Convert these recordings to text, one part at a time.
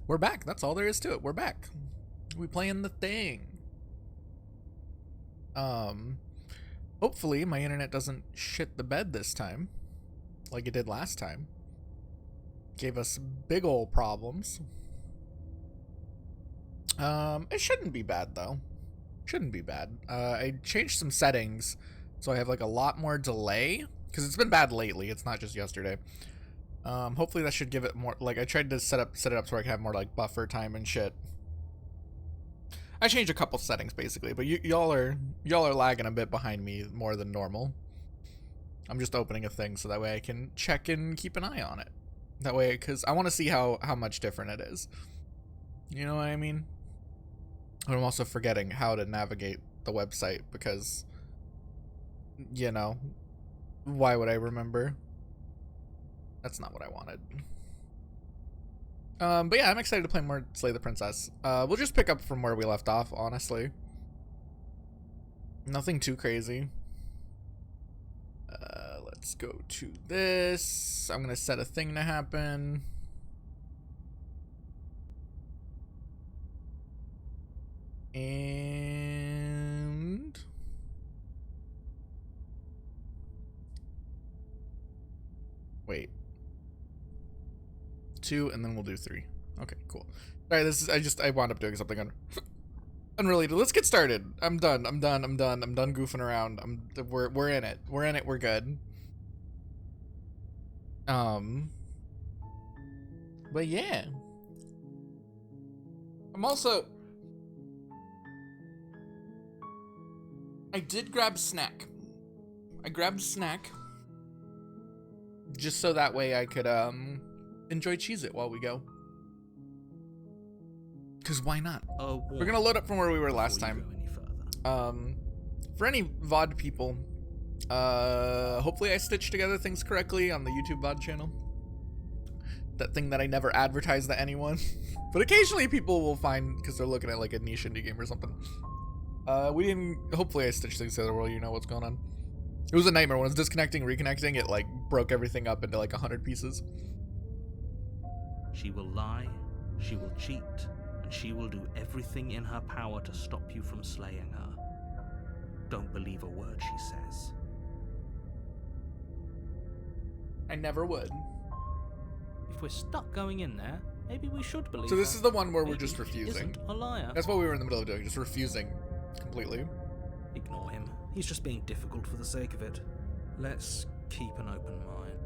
We're back. That's all there is to it. We're back. We playing the thing. Um, Hopefully my internet doesn't shit the bed this time, like it did last time. Gave us big ol' problems. It shouldn't be bad though. Shouldn't be bad. I changed some settings, so I have like a lot more delay because it's been bad lately. It's not just yesterday. Hopefully that should give it more. Like I tried to set it up so I can have more like buffer time and shit. I changed a couple settings basically, but y'all are lagging a bit behind me more than normal. I'm just opening a thing so that way I can check and keep an eye on it. That way, because I want to see how much different it is. You know what I mean? And I'm also forgetting how to navigate the website because, you know, why would I remember? That's not what I wanted. But yeah, I'm excited to play more Slay the Princess. We'll just pick up from where we left off, honestly. Nothing too crazy. Let's go to this. I'm gonna set a thing to happen. And wait. 2 and then we'll do 3. Okay, cool. All right, I wound up doing something unrelated. Let's get started. I'm done goofing around. We're in it. We're good. But yeah. I did grab snack. I grabbed snack just so that way I could enjoy Cheez-It while we go. Cause why not? We're gonna load up from where we were last time. For any VOD people, hopefully I stitched together things correctly on the YouTube VOD channel. That thing that I never advertise to anyone. But occasionally people will find, because they're looking at like a niche indie game or something. Hopefully I stitched things together where you know what's going on. It was a nightmare. When it was disconnecting, reconnecting, it like broke everything up into like 100 pieces. She will lie, she will cheat, and she will do everything in her power to stop you from slaying her. Don't believe a word she says. I never would. If we're stuck going in there, maybe we should believe So this her. is the one where we're Maybe just she refusing. isn't a liar. That's what we were in the middle of doing, just refusing completely. Ignore him. He's just being difficult for the sake of it. Let's keep an open mind.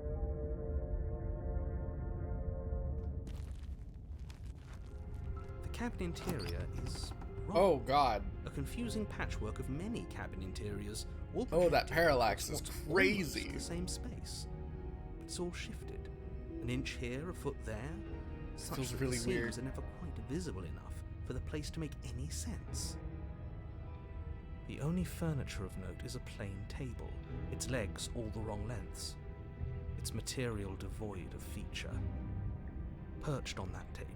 The cabin interior is wrong. Oh god. A confusing patchwork of many cabin interiors, all Oh, that projected parallax across is what's crazy. almost the same space. But it's all shifted. An inch here, a foot there. Such Feels that really the weird. seams are never quite visible enough for the place to make any sense. The only furniture of note is a plain table, its legs all the wrong lengths, its material devoid of feature. Perched on that table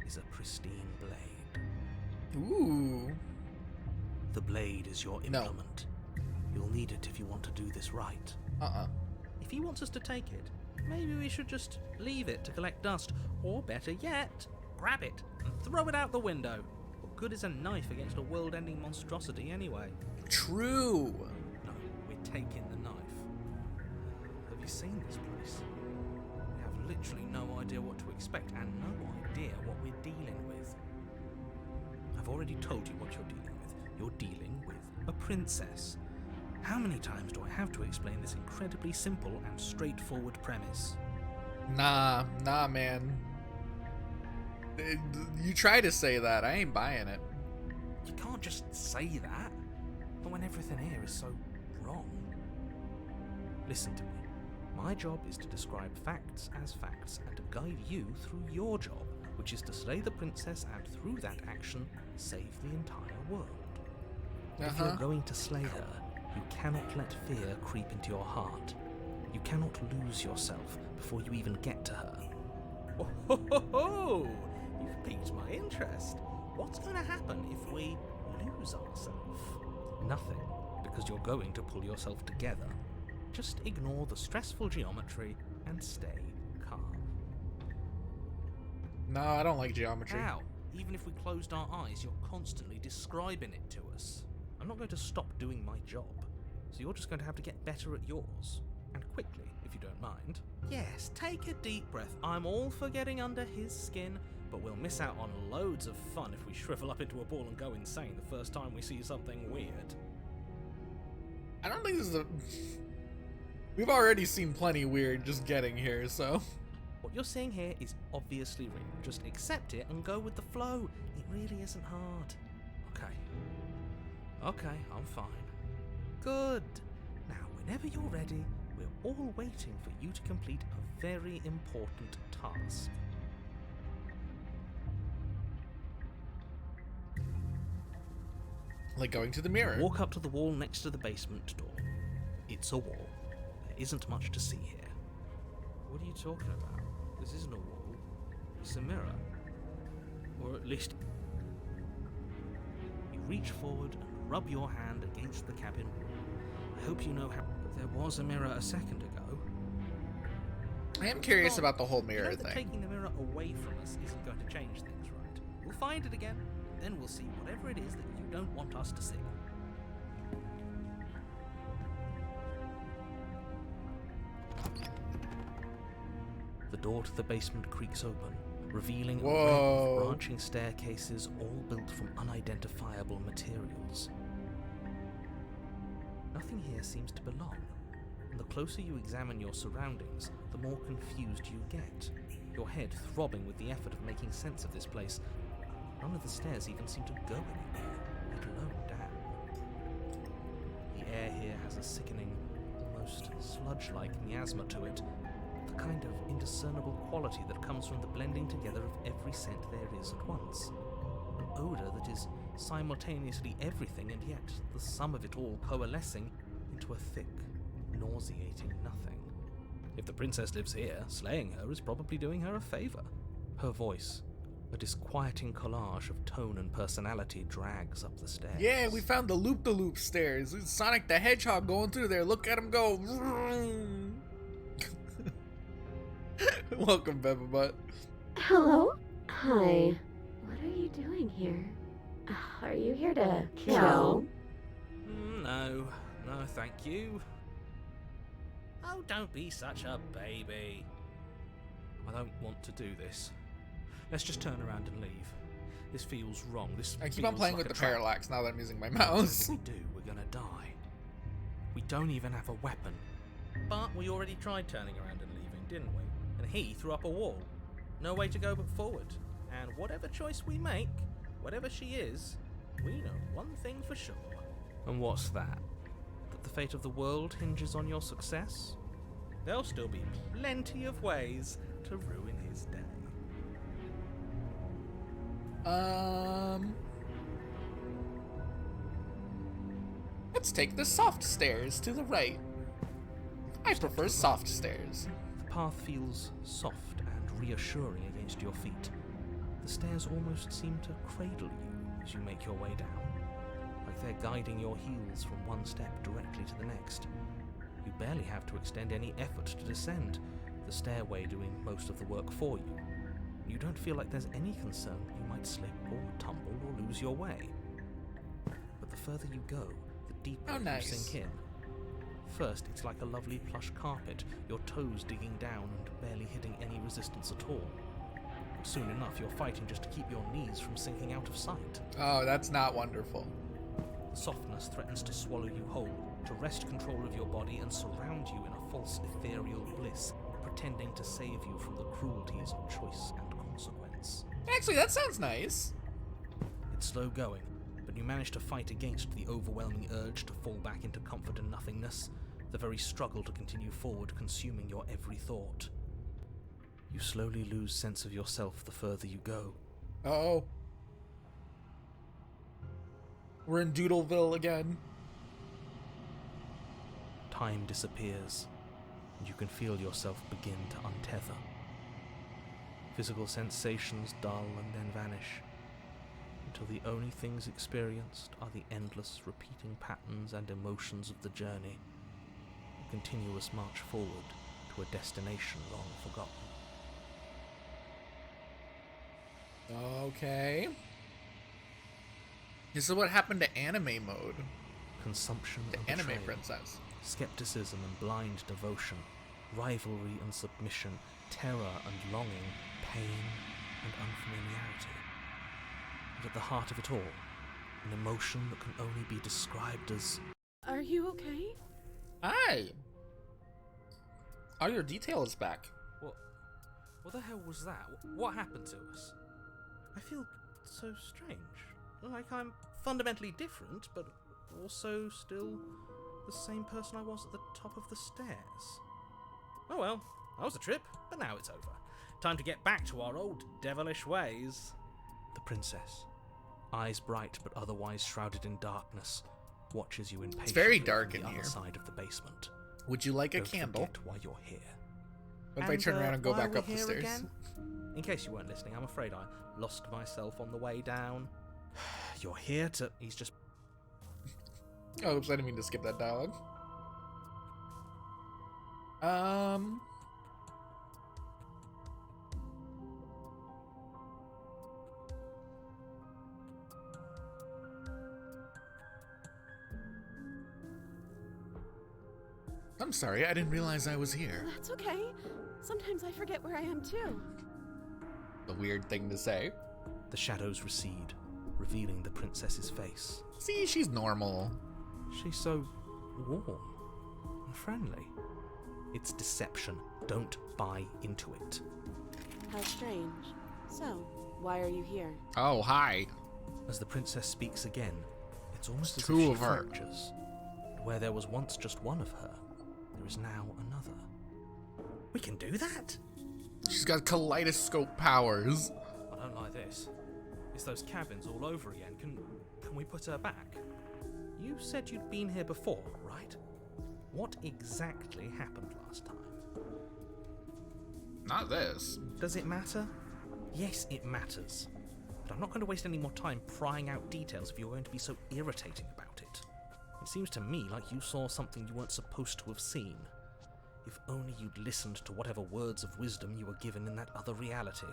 is a pristine blade. Ooh. The blade is your No. implement. You'll need it if you want to do this right. If he wants us to take it, maybe we should just leave it to collect dust, or better yet, grab it and throw it out the window. What good is a knife against a world-ending monstrosity anyway? True. No, we're taking the knife. Have you seen this place? We have literally no idea what to expect and no idea what we're dealing with. I've already told you what you're dealing with. You're dealing with a princess. How many times do I have to explain this incredibly simple and straightforward premise? Nah, man. You try to say that, I ain't buying it. You can't just say that. But when everything here is so wrong. Listen to me. My job is to describe facts as facts and to guide you through your job, which is to slay the princess and through that action, save the entire world. If you're going to slay her, you cannot let fear creep into your heart. You cannot lose yourself before you even get to her. Oh, ho, ho, ho. You've piqued my interest. What's going to happen if we lose ourselves? Nothing, because you're going to pull yourself together. Just ignore the stressful geometry and stay calm. No, I don't like geometry. How? Even if we closed our eyes, you're constantly describing it to us. I'm not going to stop doing my job, so you're just going to have to get better at yours. And quickly, if you don't mind. Yes, take a deep breath. I'm all for getting under his skin, but we'll miss out on loads of fun if we shrivel up into a ball and go insane the first time we see something weird. I don't think this is a... We've already seen plenty weird just getting here, so... What you're seeing here is obviously real. Just accept it and go with the flow. It really isn't hard. Okay, I'm fine. Good. Now, whenever you're ready, we're all waiting for you to complete a very important task. Like going to the mirror. Walk up to the wall next to the basement door. It's a wall. There isn't much to see here. What are you talking about? This isn't a wall. It's a mirror. Or at least... You reach forward and rub your hand against the cabin wall. I hope you know how... But there was a mirror a second ago. I am curious about the whole mirror that thing. Taking the mirror away from us isn't going to change things, right? We'll find it again, then we'll see whatever it is that you don't want us to see. The door to the basement creaks open, revealing a web of branching staircases all built from unidentifiable materials. Nothing here seems to belong, and the closer you examine your surroundings, the more confused you get, your head throbbing with the effort of making sense of this place. None of the stairs even seem to go anywhere, let alone down. The air here has a sickening, almost sludge-like miasma to it, the kind of indiscernible quality that comes from the blending together of every scent there is at once. An odour that is simultaneously everything and yet the sum of it all coalescing into a thick, nauseating nothing. If the princess lives here, slaying her is probably doing her a favour. Her voice, a disquieting collage of tone and personality, drags up the stairs. Yeah, we found the loop-de-loop stairs. It's Sonic the Hedgehog going through there. Look at him go. Welcome, Pepperbutt. Hello? Hi. What are you doing here? Are you here to kill? No, thank you. Oh, don't be such a baby. I don't want to do this. Let's just turn around and leave. This feels wrong. I keep on playing with the parallax now that I'm using my mouse. Whatever we do, we're gonna die. We don't even have a weapon. But we already tried turning around and leaving, didn't we? And he threw up a wall. No way to go but forward. And whatever choice we make, whatever she is, we know one thing for sure. And what's that? That the fate of the world hinges on your success? There'll still be plenty of ways to ruin his day. Let's take the soft stairs to the right. I prefer soft stairs. The path feels soft and reassuring against your feet. The stairs almost seem to cradle you as you make your way down, like they're guiding your heels from one step directly to the next. You barely have to extend any effort to descend, the stairway doing most of the work for you. You don't feel like there's any concern that you might slip or tumble or lose your way. But the further you go, the deeper you sink in. First, it's like a lovely plush carpet, your toes digging down and barely hitting any resistance at all. But soon enough, you're fighting just to keep your knees from sinking out of sight. Oh, that's not wonderful. The softness threatens to swallow you whole, to wrest control of your body and surround you in a false ethereal bliss, pretending to save you from the cruelties of choice and consequence. Actually, that sounds nice. It's slow going, but you manage to fight against the overwhelming urge to fall back into comfort and nothingness, the very struggle to continue forward consuming your every thought. You slowly lose sense of yourself the further you go. Uh-oh. We're in Doodleville again. Time disappears, and you can feel yourself begin to untether. Physical sensations dull and then vanish, until the only things experienced are the endless repeating patterns and emotions of the journey, a continuous march forward to a destination long forgotten. Okay. This is what happened to anime mode. Consumption The and anime betrayal. princess. Skepticism and blind devotion, rivalry and submission, terror and longing, pain and unfamiliarity. And at the heart of it all, an emotion that can only be described as... Are you okay? Hi! All your detail is back. What the hell was that? What happened to us? I feel so strange. Like I'm fundamentally different, but also still the same person I was at the top of the stairs. Oh well, that was a trip, but now it's over. Time to get back to our old devilish ways. The princess, eyes bright but otherwise shrouded in darkness, watches you impatiently very dark from the in here. other side of the basement. Would you like a Don't candle? forget why you're here. What if I turn around and go why are back we up the here stairs? again? In case you weren't listening, I'm afraid I lost myself on the way down. You're here to... He's just... Oh, oops, I didn't mean to skip that dialogue. I'm sorry, I didn't realize I was here. That's okay. Sometimes I forget where I am too. A weird thing to say. The shadows recede, revealing the princess's face. See, she's normal. She's so warm and friendly. It's deception. Don't buy into it. How strange. So, why are you here? Oh, hi. As the princess speaks again, it's almost as if Two she of her. fractures. Where there was once just one of her, there is now another. We can do that? She's got kaleidoscope powers. I don't like this. It's those cabins all over again. Can we put her back? You said you'd been here before, right? What exactly happened last time? Not this. Does it matter? Yes, it matters. But I'm not going to waste any more time prying out details if you're going to be so irritating about it. It seems to me like you saw something you weren't supposed to have seen. If only you'd listened to whatever words of wisdom you were given in that other reality.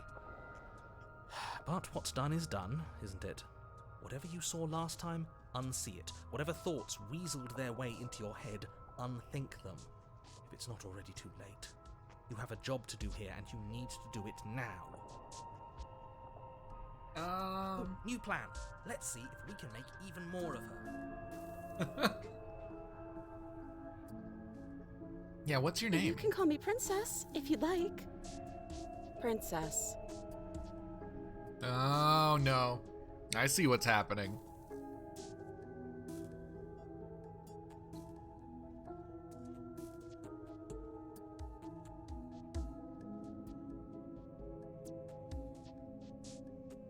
But what's done is done, isn't it? Whatever you saw last time, unsee it. Whatever thoughts weaseled their way into your head, unthink them. If it's not already too late. You have a job to do here, and you need to do it now. New plan. Let's see if we can make even more of her. Yeah, what's your You name? can call me Princess, if you'd like. Princess. Oh, no. I see what's happening.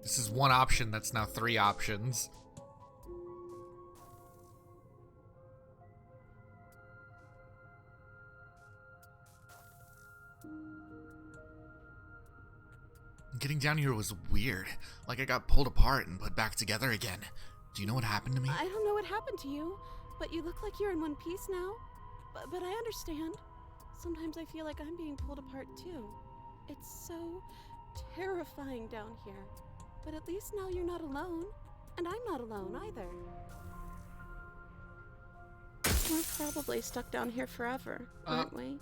This is one option that's now three options. Getting down here was weird. Like I got pulled apart and put back together again. Do you know what happened to me? I don't know what happened to you, but you look like you're in one piece now. But I understand. Sometimes I feel like I'm being pulled apart too. It's so terrifying down here. But at least now you're not alone. And I'm not alone either. We're probably stuck down here forever, aren't we?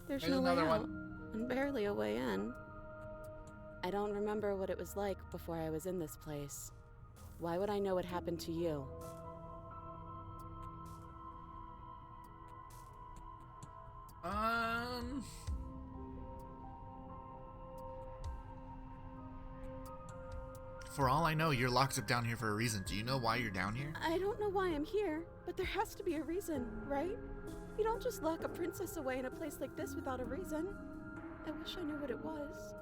There's no way another out, one. and barely a way in. I don't remember what it was like before I was in this place. Why would I know what happened to you? For all I know, you're locked up down here for a reason. Do you know why you're down here? I don't know why I'm here, but there has to be a reason, right? You don't just lock a princess away in a place like this without a reason. I wish I knew what it was.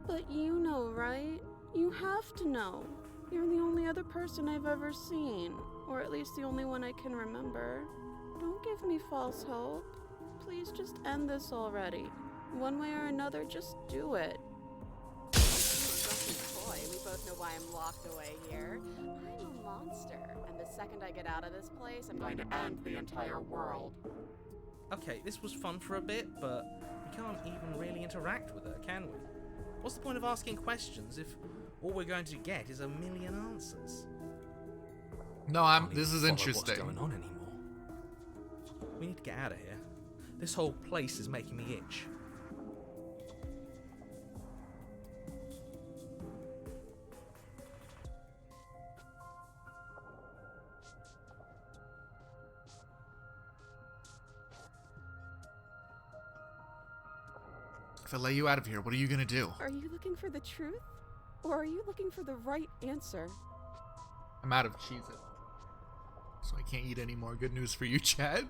But you know, right? You have to know. You're the only other person I've ever seen, or at least the only one I can remember. Don't give me false hope. Please just end this already. One way or another, just do it. Boy, we both know why I'm locked away here. I'm a monster, and the second I get out of this place, I'm going to end the entire world. Okay, this was fun for a bit, but we can't even really interact with her, can we? What's the point of asking questions if all we're going to get is a million answers? No, Can't this even is follow interesting. What's going on anymore? We need to get out of here. This whole place is making me itch. If I let you out of here, what are you gonna do? Are you looking for the truth? Or are you looking for the right answer? I'm out of Cheez-It, so I can't eat any more. Good news for you, Chad.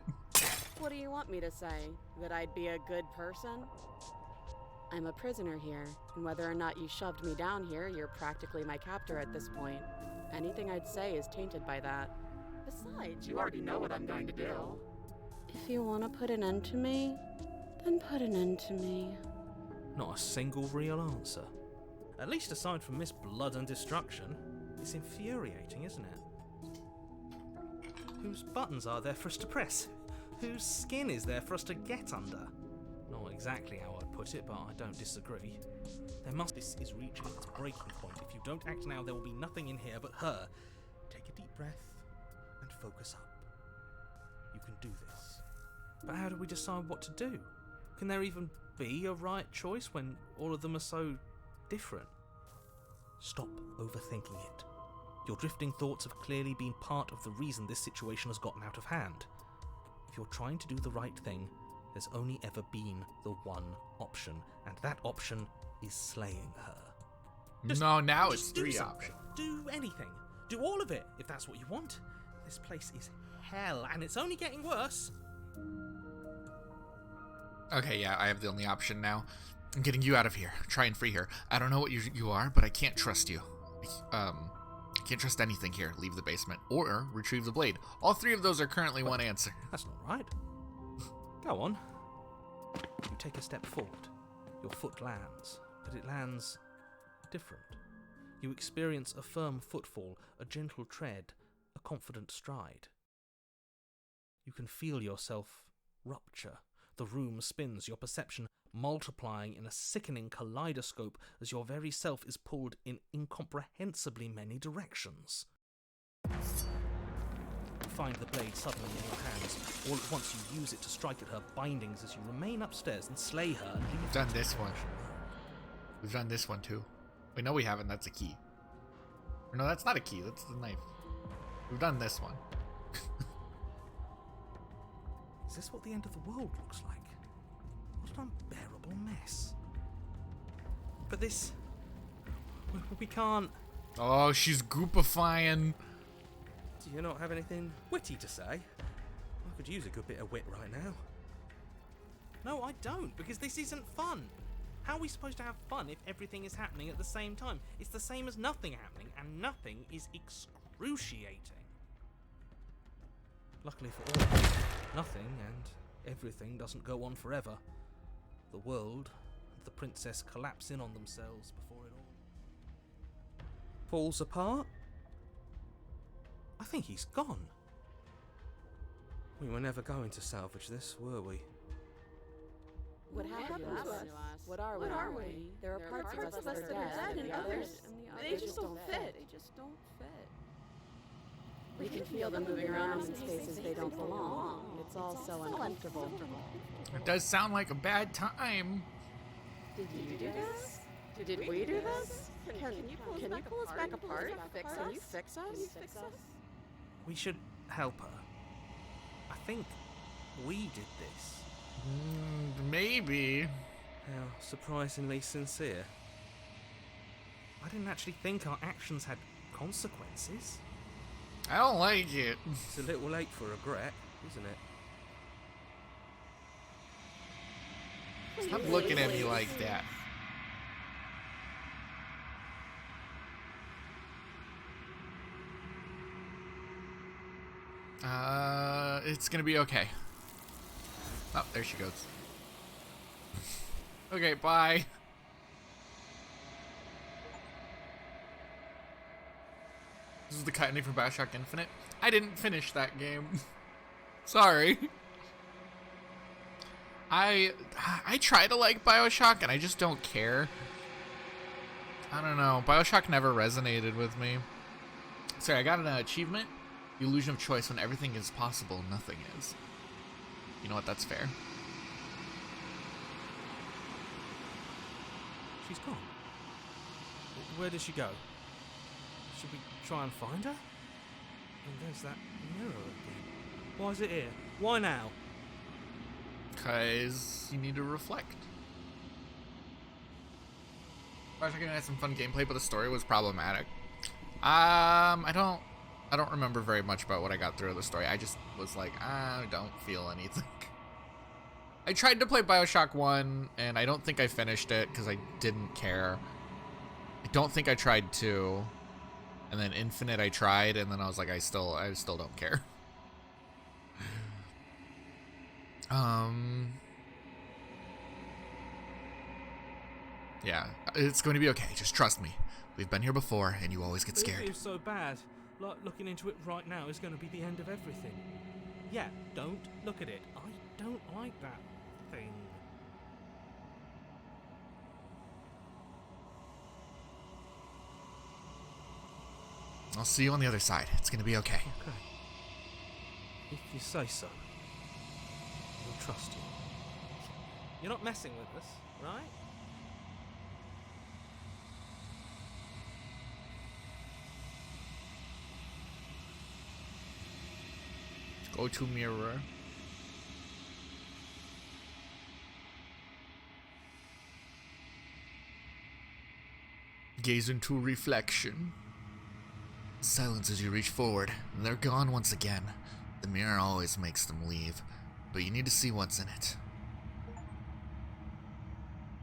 What do you want me to say? That I'd be a good person? I'm a prisoner here, and whether or not you shoved me down here, you're practically my captor at this point. Anything I'd say is tainted by that. Besides, you already know what I'm going to do. If you want to put an end to me, then put an end to me. Not a single real answer. At least aside from Miss Blood and Destruction. It's infuriating, isn't it? Whose buttons are there for us to press? Whose skin is there for us to get under? Not exactly how I'd put it, but I don't disagree. This is reaching its breaking point. If you don't act now, there will be nothing in here but her. Take a deep breath and focus up. You can do this. But how do we decide what to do? Can there even be a right choice when all of them are so different? Stop overthinking it. Your drifting thoughts have clearly been part of the reason this situation has gotten out of hand. If you're trying to do the right thing, there's only ever been the one option, and that option is slaying her. No, now Just it's do 3 something. options. Do anything. Do all of it, if that's what you want. This place is hell, and it's only getting worse. Okay, yeah, I have the only option now. I'm getting you out of here. Try and free her. I don't know what you are, but I can't trust you. I can't trust anything here. Leave the basement or retrieve the blade. All 3 of those are currently one answer. That's not right. Go on. You take a step forward. Your foot lands, but it lands different. You experience a firm footfall, a gentle tread, a confident stride. You can feel yourself rupture. The room spins, your perception multiplying in a sickening kaleidoscope as your very self is pulled in incomprehensibly many directions. You find the blade suddenly in your hands. All at once you use it to strike at her bindings as you remain upstairs and slay her and leave We've done this one. We've done this one too. Wait, no we haven't. That's a key. Or no, that's not a key. That's the knife. We've done this one. Is this what the end of the world looks like? What an unbearable mess. But this... We can't... Oh, she's goopifying. Do you not have anything witty to say? I could use a good bit of wit right now. No, I don't, because this isn't fun. How are we supposed to have fun if everything is happening at the same time? It's the same as nothing happening, and nothing is excruciating. Luckily for all, nothing and everything doesn't go on forever. The world and the princess collapse in on themselves before it all falls apart. I think he's gone. We were never going to salvage this, were we? What happened to us? What are we? There are parts of us that are dead, and others, they just don't fit. We can feel them moving around in spaces they don't belong. It's all so uncomfortable. It does sound like a bad time. Did you do this? Did we do this? Can you pull us back apart? Can you fix us? We should help her. I think we did this. Maybe. How surprisingly sincere. I didn't actually think our actions had consequences. I don't like it. It's a little late for regret, isn't it? Stop looking at me like that. It's gonna be okay. Oh, there she goes. Okay, bye. This is the cut ending for Bioshock Infinite. I didn't finish that game. Sorry. I try to like Bioshock and I just don't care. I don't know. BioShock never resonated with me. Sorry, I got an achievement. The illusion of choice. When everything is possible, nothing is. You know what? That's fair. She's gone. Where did she go? Should we try and find her? And there's that mirror again. Why is it here? Why now? Because you need to reflect. BioShock had some fun gameplay, but the story was problematic. I don't remember very much about what I got through of the story. I just was like, I don't feel anything. I tried to play BioShock 1, and I don't think I finished it because I didn't care. I don't think I tried 2. And then Infinite I tried, and then I was like, I still don't care. Yeah, it's going to be okay. Just trust me. We've been here before, and you always get scared. It feels so bad. Like looking into it right now is going to be the end of everything. Yeah, don't look at it. I don't like that thing. I'll see you on the other side. It's going to be okay. Okay. If you say so. We'll trust you. You're not messing with us, right? Go to mirror. Gaze into reflection. Silence as you reach forward, and they're gone once again. The mirror always makes them leave, but you need to see what's in it.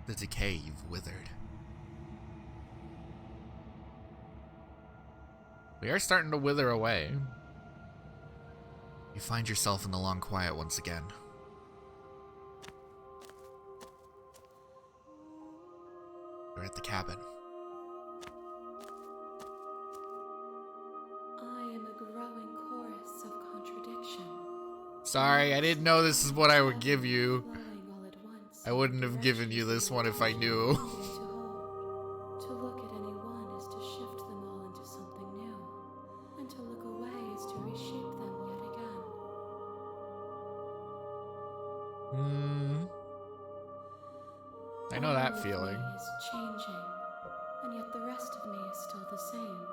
The decay you've withered. We are starting to wither away. You find yourself in the long quiet once again. You're at the cabin. I am a growing chorus of contradiction. Sorry, I didn't know this is what I would give you. Flowing all at once. I wouldn't have given you this one if I knew. To look at any one is to shift them all into something new, and to look away is to reshape them yet again. I know that All of feeling. me is changing, and yet the rest of me is still the same.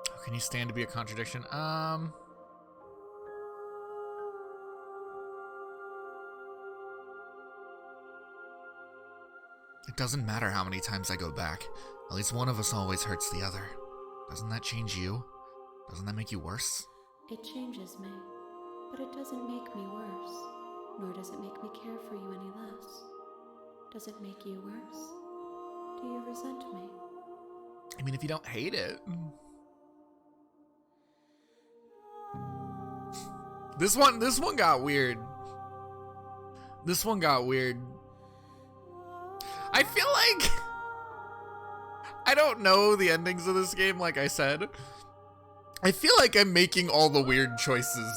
How can you stand to be a contradiction? It doesn't matter how many times I go back. At least one of us always hurts the other. Doesn't that change you? Doesn't that make you worse? It changes me, but it doesn't make me worse, nor does it make me care for you any less. Does it make you worse? Do you resent me? I mean, if you don't hate it. This one got weird. This one got weird. I feel like I don't know the endings of this game, like I said. I feel like I'm making all the weird choices.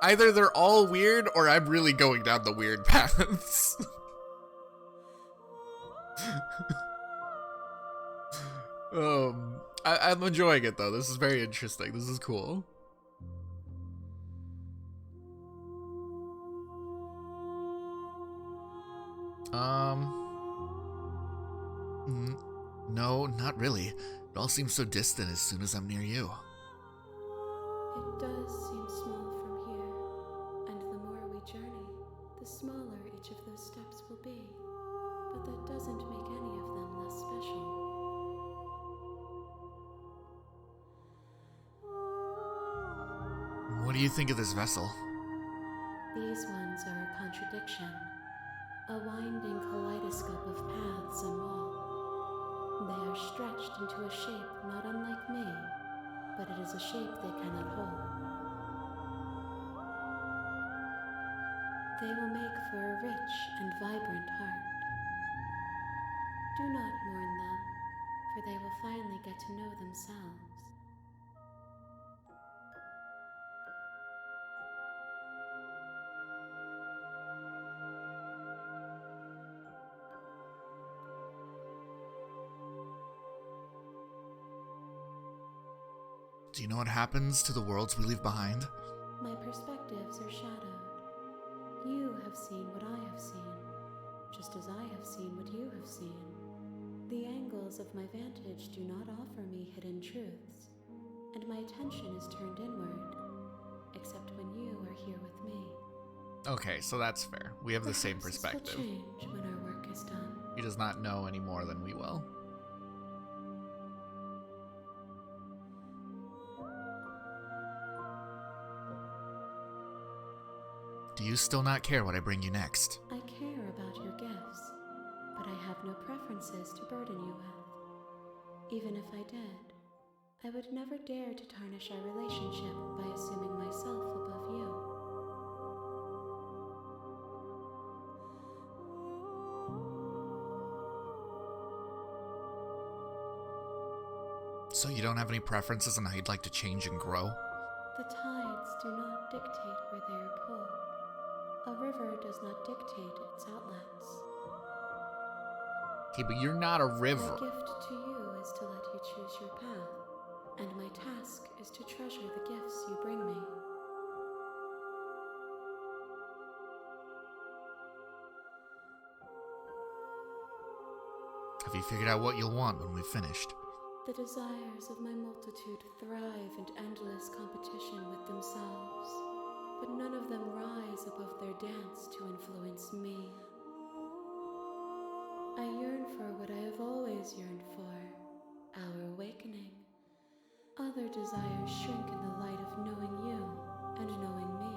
Either they're all weird or I'm really going down the weird paths. I'm enjoying it though. This is very interesting. This is cool. No, not really. It all seems so distant as soon as I'm near you. It does seem small from here, and the more we journey, the smaller each of those steps will be. But that doesn't make any of them less special. What do you think of this vessel? These ones are a contradiction, a winding kaleidoscope of paths and wall. They are stretched into a shape not unlike me, but it is a shape they cannot hold. They will make for a rich and vibrant heart. Do not mourn them, for they will finally get to know themselves. Do you know what happens to the worlds we leave behind? My perspectives are shadowed. You have seen what I have seen, just as I have seen what you have seen. The angles of my vantage do not offer me hidden truths, and my attention is turned inward, except when you are here with me. Okay, so that's fair. We have the same Perhaps perspective. this will change when our work is done. He does not know any more than we will. Do you still not care what I bring you next? I care about your gifts, but I have no preferences to burden you with. Even if I did, I would never dare to tarnish our relationship by assuming myself above you. So you don't have any preferences on how you'd like to change and grow? The tides do not dictate where they are pulled. A river does not dictate its outlets. Okay, but you're not a river. My gift to you is to let you choose your path, and my task is to treasure the gifts you bring me. Have you figured out what you'll want when we've finished? The desires of my multitude thrive in endless competition with themselves, but none of them rise above their dance to influence me. I yearn for what I have always yearned for, our awakening. Other desires shrink in the light of knowing you and knowing me.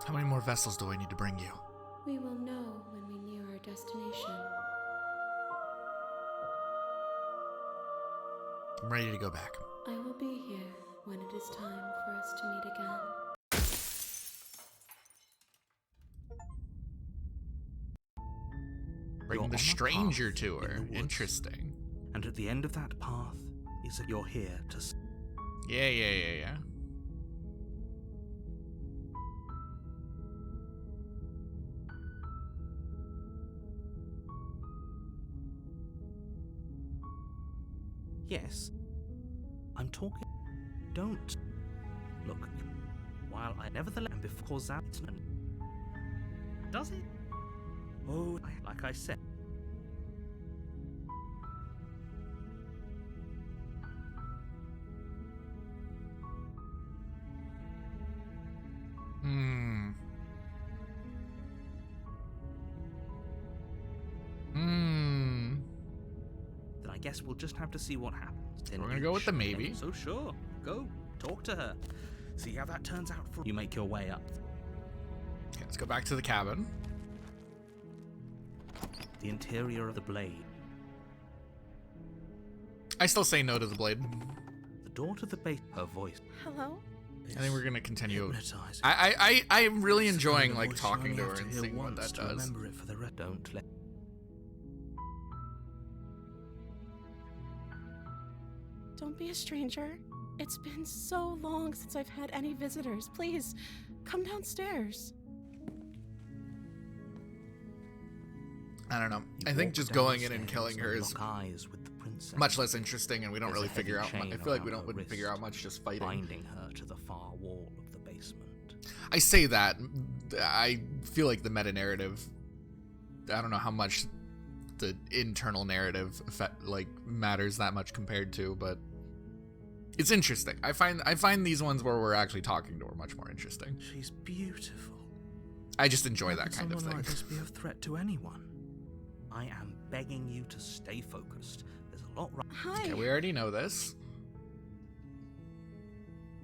How many more vessels do I need to bring you? We will know when we near our destination. I'm ready to go back. I will be here when it is time for us to meet again. Bring You're the on a stranger path to in her. the woods. Interesting. And at the end of that path is that you're here to. Yeah. Yes, I'm talking. Don't. Look, while I nevertheless am before Zaptman. Does it? Oh, like I said. Then I guess we'll just have to see what happens. Then We're gonna go with the each maybe. So sure, go talk to her. See how that turns out for you. Make your way up. Okay, let's go back to the cabin. The interior of the blade. I still say no to the blade. The door to the base. Her voice. Hello? I think we're gonna continue. Hypnotizing. I'm really It's the enjoying kind of like voice you talking only to have her and hear seeing what once that to does. Remember it for the rest. Don't let. Don't be a stranger. It's been so long since I've had any visitors. Please, come downstairs. I don't know. You I think walk just going in and downstairs killing her is lock eyes with the princess, much less interesting, and we don't There's a really figure heavy out. I chain feel like we around don't her wouldn't figure out wrist, much just fighting. binding her to the far wall of the basement. I say that. I feel like the meta narrative. I don't know how much the internal narrative like matters that much compared to, but it's interesting. I find these ones where we're actually talking to her much more interesting. She's beautiful. I just enjoy How that could kind of someone thing. like this be a threat to anyone? I am begging you to stay focused. There's a lot. Hi. Okay, we already know this.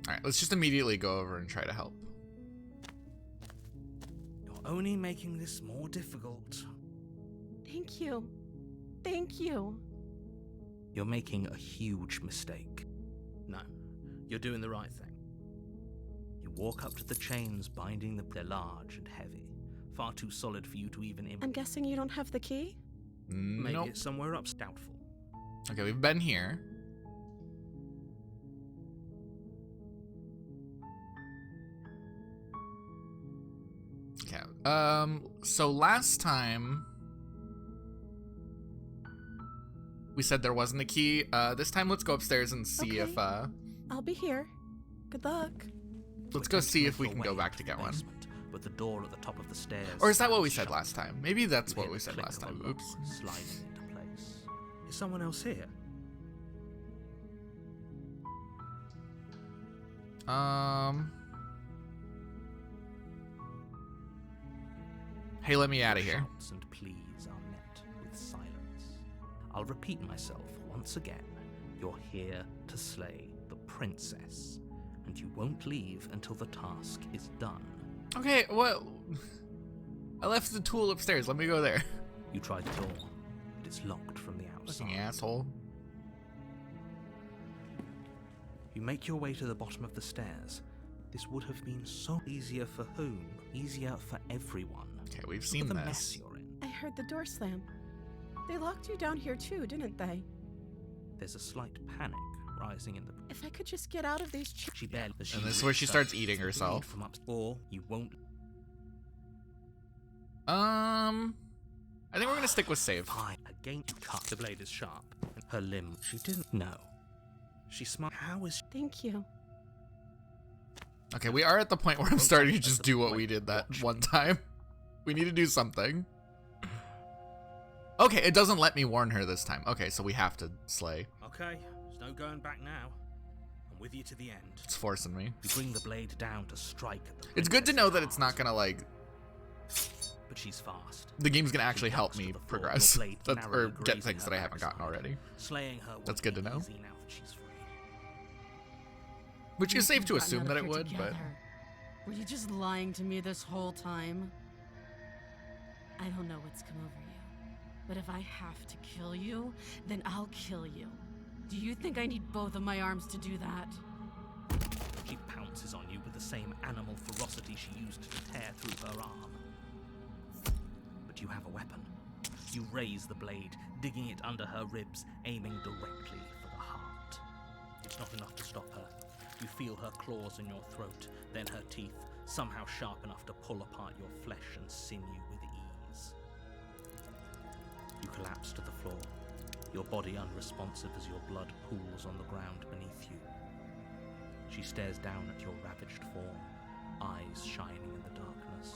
All right, let's just immediately go over and try to help. You're only making this more difficult. Thank you. Thank you. You're making a huge mistake. No, you're doing the right thing. You walk up to the chains binding they're large and heavy, far too solid for you to even. I'm guessing you don't have the key? Maybe Nope. it's somewhere up. Doubtful. Okay, we've been here. Okay. So last time We said there wasn't a key. This time let's go upstairs and see Okay. if, I'll be here. Good luck. let's go see if we can go back to get one. With the door at the top of the stairs. Or is that what we shut. said last time? Maybe that's You what hear we the said click last of a time. lock Oops. sliding into place. Is someone else here? Hey, let me out of here. Shouts and pleas are met with silence. I'll repeat myself once again. You're here to slay the princess, and you won't leave until the task is done. Okay, well, I left the tool upstairs. Let me go there. You try the door, but it's locked from the outside. Fucking asshole. You make your way to the bottom of the stairs. This would have been so easier for whom? Easier for everyone. Okay, we've Look seen at the this. mess you're in. I heard the door slam. They locked you down here too, didn't they? There's a slight panic rising in the. If I could just get out of these She barely. And this is where she starts eating herself. From up, or you won't. I think we're gonna stick with save. Fine. Again, cut. The blade is sharp. Her limb. She didn't know. She smiled. How is? Thank you. Okay, we are at the point where I'm starting to just do what we did that one time. We need to do something. Okay, it doesn't let me warn her this time. Okay, so we have to slay. Okay, there's no going back now. I'm with you to the end. It's forcing me. You bring the blade down to strike at the It's good to princess know that it's not heart. gonna, like, But she's fast. the game's gonna She actually help ducks to me the floor, progress. your blade That's, or narrowly get grazing things her that I haven't gotten backside. already. Slaying her That's won't good to be know. easy now that she's free. Which is safe to We've gotten assume out that of it here would, but... together. Were you just lying to me this whole time? I don't know what's come over you, but if I have to kill you, then I'll kill you. Do you think I need both of my arms to do that? She pounces on you with the same animal ferocity she used to tear through her arm. But you have a weapon. You raise the blade, digging it under her ribs, aiming directly for the heart. It's not enough to stop her. You feel her claws in your throat, then her teeth, somehow sharp enough to pull apart your flesh and sinew with ease. You collapse to the floor, your body unresponsive as your blood pools on the ground beneath you. She stares down at your ravaged form, eyes shining in the darkness,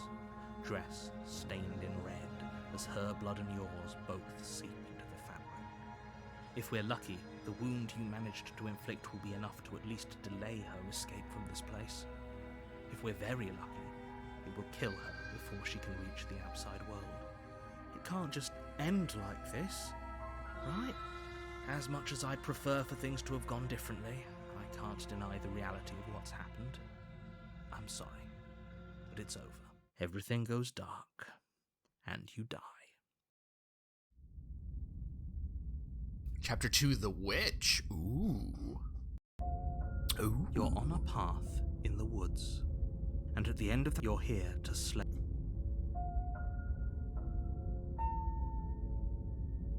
dress stained in red as her blood and yours both seep into the fabric. If we're lucky, the wound you managed to inflict will be enough to at least delay her escape from this place. If we're very lucky, it will kill her before she can reach the outside world. It can't just end like this, right? As much as I'd prefer for things to have gone differently, I can't deny the reality of what's happened. I'm sorry, but it's over. Everything goes dark, and you die. Chapter 2, The Witch. Ooh. Ooh. You're on a path in the woods, and at the end of you're here to slay.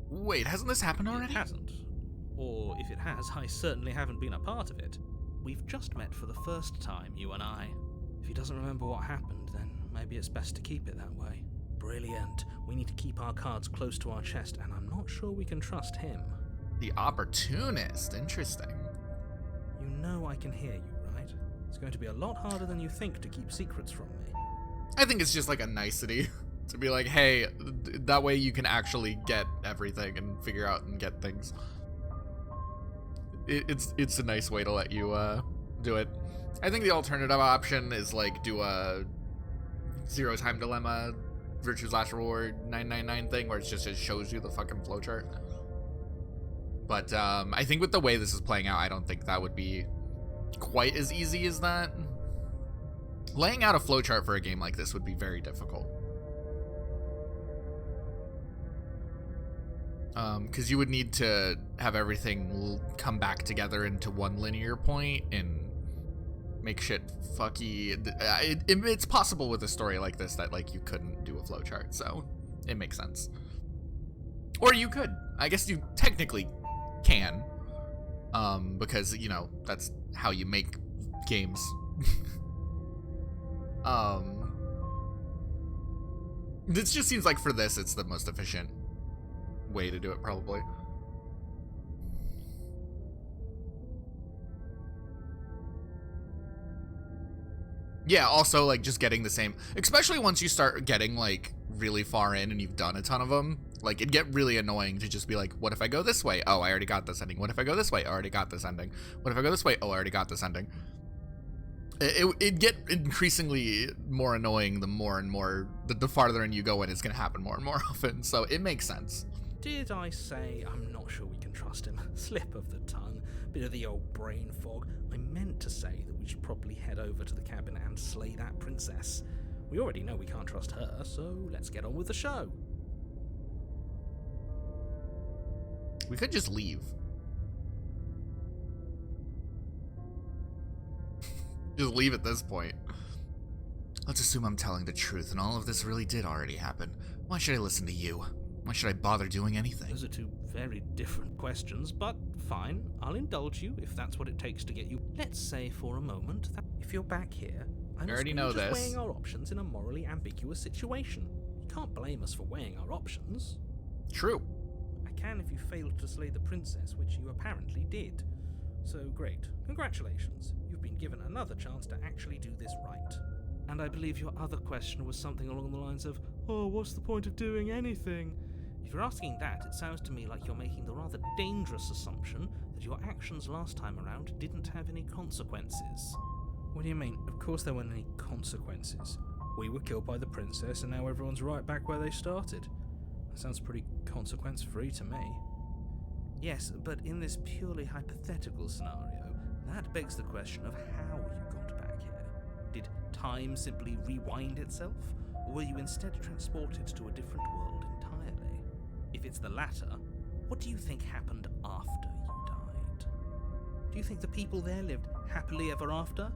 Wait, hasn't this happened already? It hasn't. Or if it has, I certainly haven't been a part of it. We've just met for the first time, you and I. If he doesn't remember what happened, then maybe it's best to keep it that way. Brilliant. We need to keep our cards close to our chest, and I'm not sure we can trust him. The Opportunist. Interesting. You know I can hear you, right? It's going to be a lot harder than you think to keep secrets from me. I think it's just like a nicety to be like, hey, that way you can actually get everything and figure out and get things. It's a nice way to let you do it. I think the alternative option is like do a zero time dilemma, virtues last reward 999 thing where it just shows you the fucking flowchart. But I think with the way this is playing out, I don't think that would be quite as easy as that. Laying out a flowchart for a game like this would be very difficult. Because you would need to have everything come back together into one linear point and make shit fucky. It's possible with a story like this that like you couldn't do a flowchart, so it makes sense. Or you could. I guess you technically can, because you know that's how you make games. This just seems like for this, it's the most efficient way to do it, probably. Yeah, also, like, just getting the same, especially once you start getting, like, really far in and you've done a ton of them, like, it'd get really annoying to just be like, what if I go this way? Oh, I already got this ending. What if I go this way? I already got this ending. What if I go this way? Oh, I already got this ending. It'd get increasingly more annoying the more and more, the farther in you go in, it's going to happen more and more often, so it makes sense. Did I say I'm not sure we can trust him? Slip of the tongue, bit of the old brain fog. I meant to say that we should probably head over to the cabin and slay that princess. We already know we can't trust her, so let's get on with the show. We could just leave. Just leave at this point. Let's assume I'm telling the truth and all of this really did already happen. Why should I listen to you? Why should I bother doing anything? Those are two very different questions, but fine, I'll indulge you if that's what it takes to get you. Let's say for a moment that if you're back here, I'm already know just this. weighing our options in a morally ambiguous situation. You can't blame us for weighing our options. True. I can if you failed to slay the princess, which you apparently did. So great. Congratulations. You've been given another chance to actually do this right. And I believe your other question was something along the lines of, oh, what's the point of doing anything? If you're asking that, it sounds to me like you're making the rather dangerous assumption that your actions last time around didn't have any consequences. What do you mean? Of course there weren't any consequences. We were killed by the princess and now everyone's right back where they started. That sounds pretty consequence-free to me. Yes, but in this purely hypothetical scenario, that begs the question of how you got back here. Did time simply rewind itself, or were you instead transported to a different world entirely? If it's the latter, what do you think happened after you died? Do you think the people there lived happily ever after?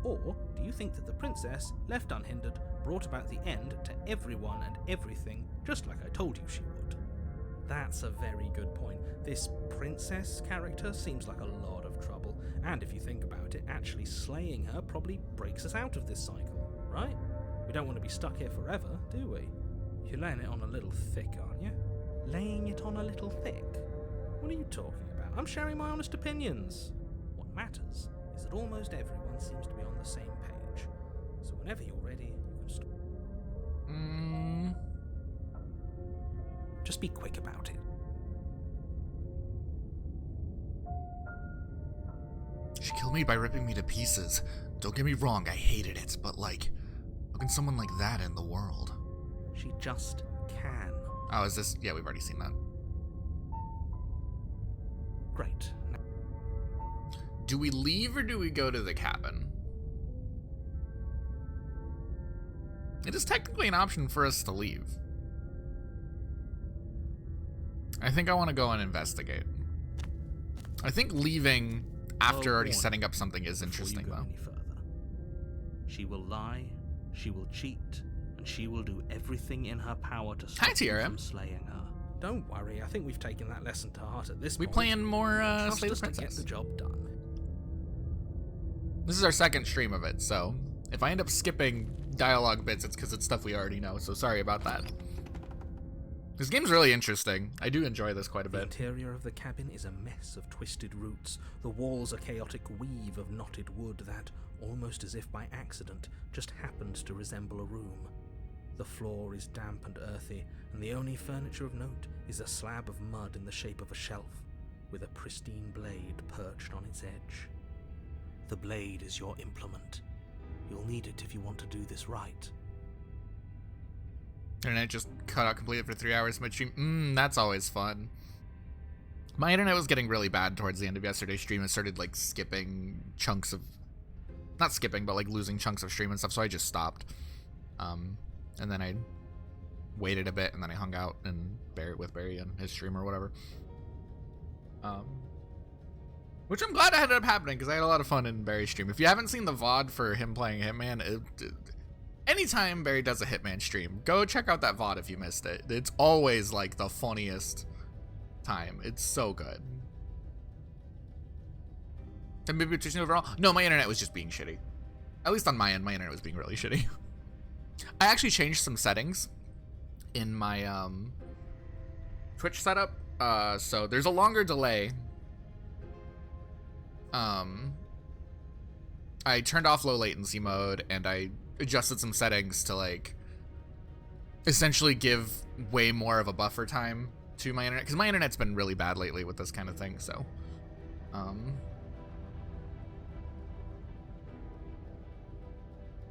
Or do you think that the princess, left unhindered, brought about the end to everyone and everything, just like I told you she would? That's a very good point. This princess character seems like a lot of trouble, and if you think about it, actually slaying her probably breaks us out of this cycle, right? We don't want to be stuck here forever, do we? You're laying it on a little thick, aren't you? Laying it on a little thick? What are you talking about? I'm sharing my honest opinions. What matters is that almost everyone seems to be on the same page. So whenever you're ready, you can start. Just be quick about it. She killed me by ripping me to pieces. Don't get me wrong, I hated it, but like, how can someone like that end the world? She just can. Oh, is this? Yeah, we've already seen that. Great. Do we leave or do we go to the cabin? It is technically an option for us to leave. I think I want to go and investigate. I think leaving after already setting up something is interesting, though. Any further. She will lie, she will cheat, and she will do everything in her power to stop you from slaying her. Don't worry, I think we've taken that lesson to heart at this point. We playing more Slay the Trust us to get Princess. the job done. This is our second stream of it, so if I end up skipping dialogue bits, it's because it's stuff we already know, so sorry about that. This game's really interesting. I do enjoy this quite a The bit. interior of the cabin is a mess of twisted roots. The walls a chaotic weave of knotted wood that, almost as if by accident, just happened to resemble a room. The floor is damp and earthy, and the only furniture of note is a slab of mud in the shape of a shelf, with a pristine blade perched on its edge. The blade is your implement. You'll need it if you want to do this right. Internet just cut out completely for 3 hours. My stream, that's always fun. My internet was getting really bad towards the end of yesterday's stream. I started like skipping chunks of, not skipping, but like losing chunks of stream and stuff. So I just stopped. And then I waited a bit, and then I hung out and with Barry and his stream or whatever. Which I'm glad ended up happening because I had a lot of fun in Barry's stream. If you haven't seen the VOD for him playing Hitman, anytime Barry does a Hitman stream, go check out that VOD if you missed it. It's always like the funniest time. It's so good. And maybe between overall? No, my internet was just being shitty. At least on my end, my internet was being really shitty. I actually changed some settings in my Twitch setup. So there's a longer delay I turned off low latency mode and I adjusted some settings to like essentially give way more of a buffer time to my internet, because my internet's been really bad lately with this kind of thing. So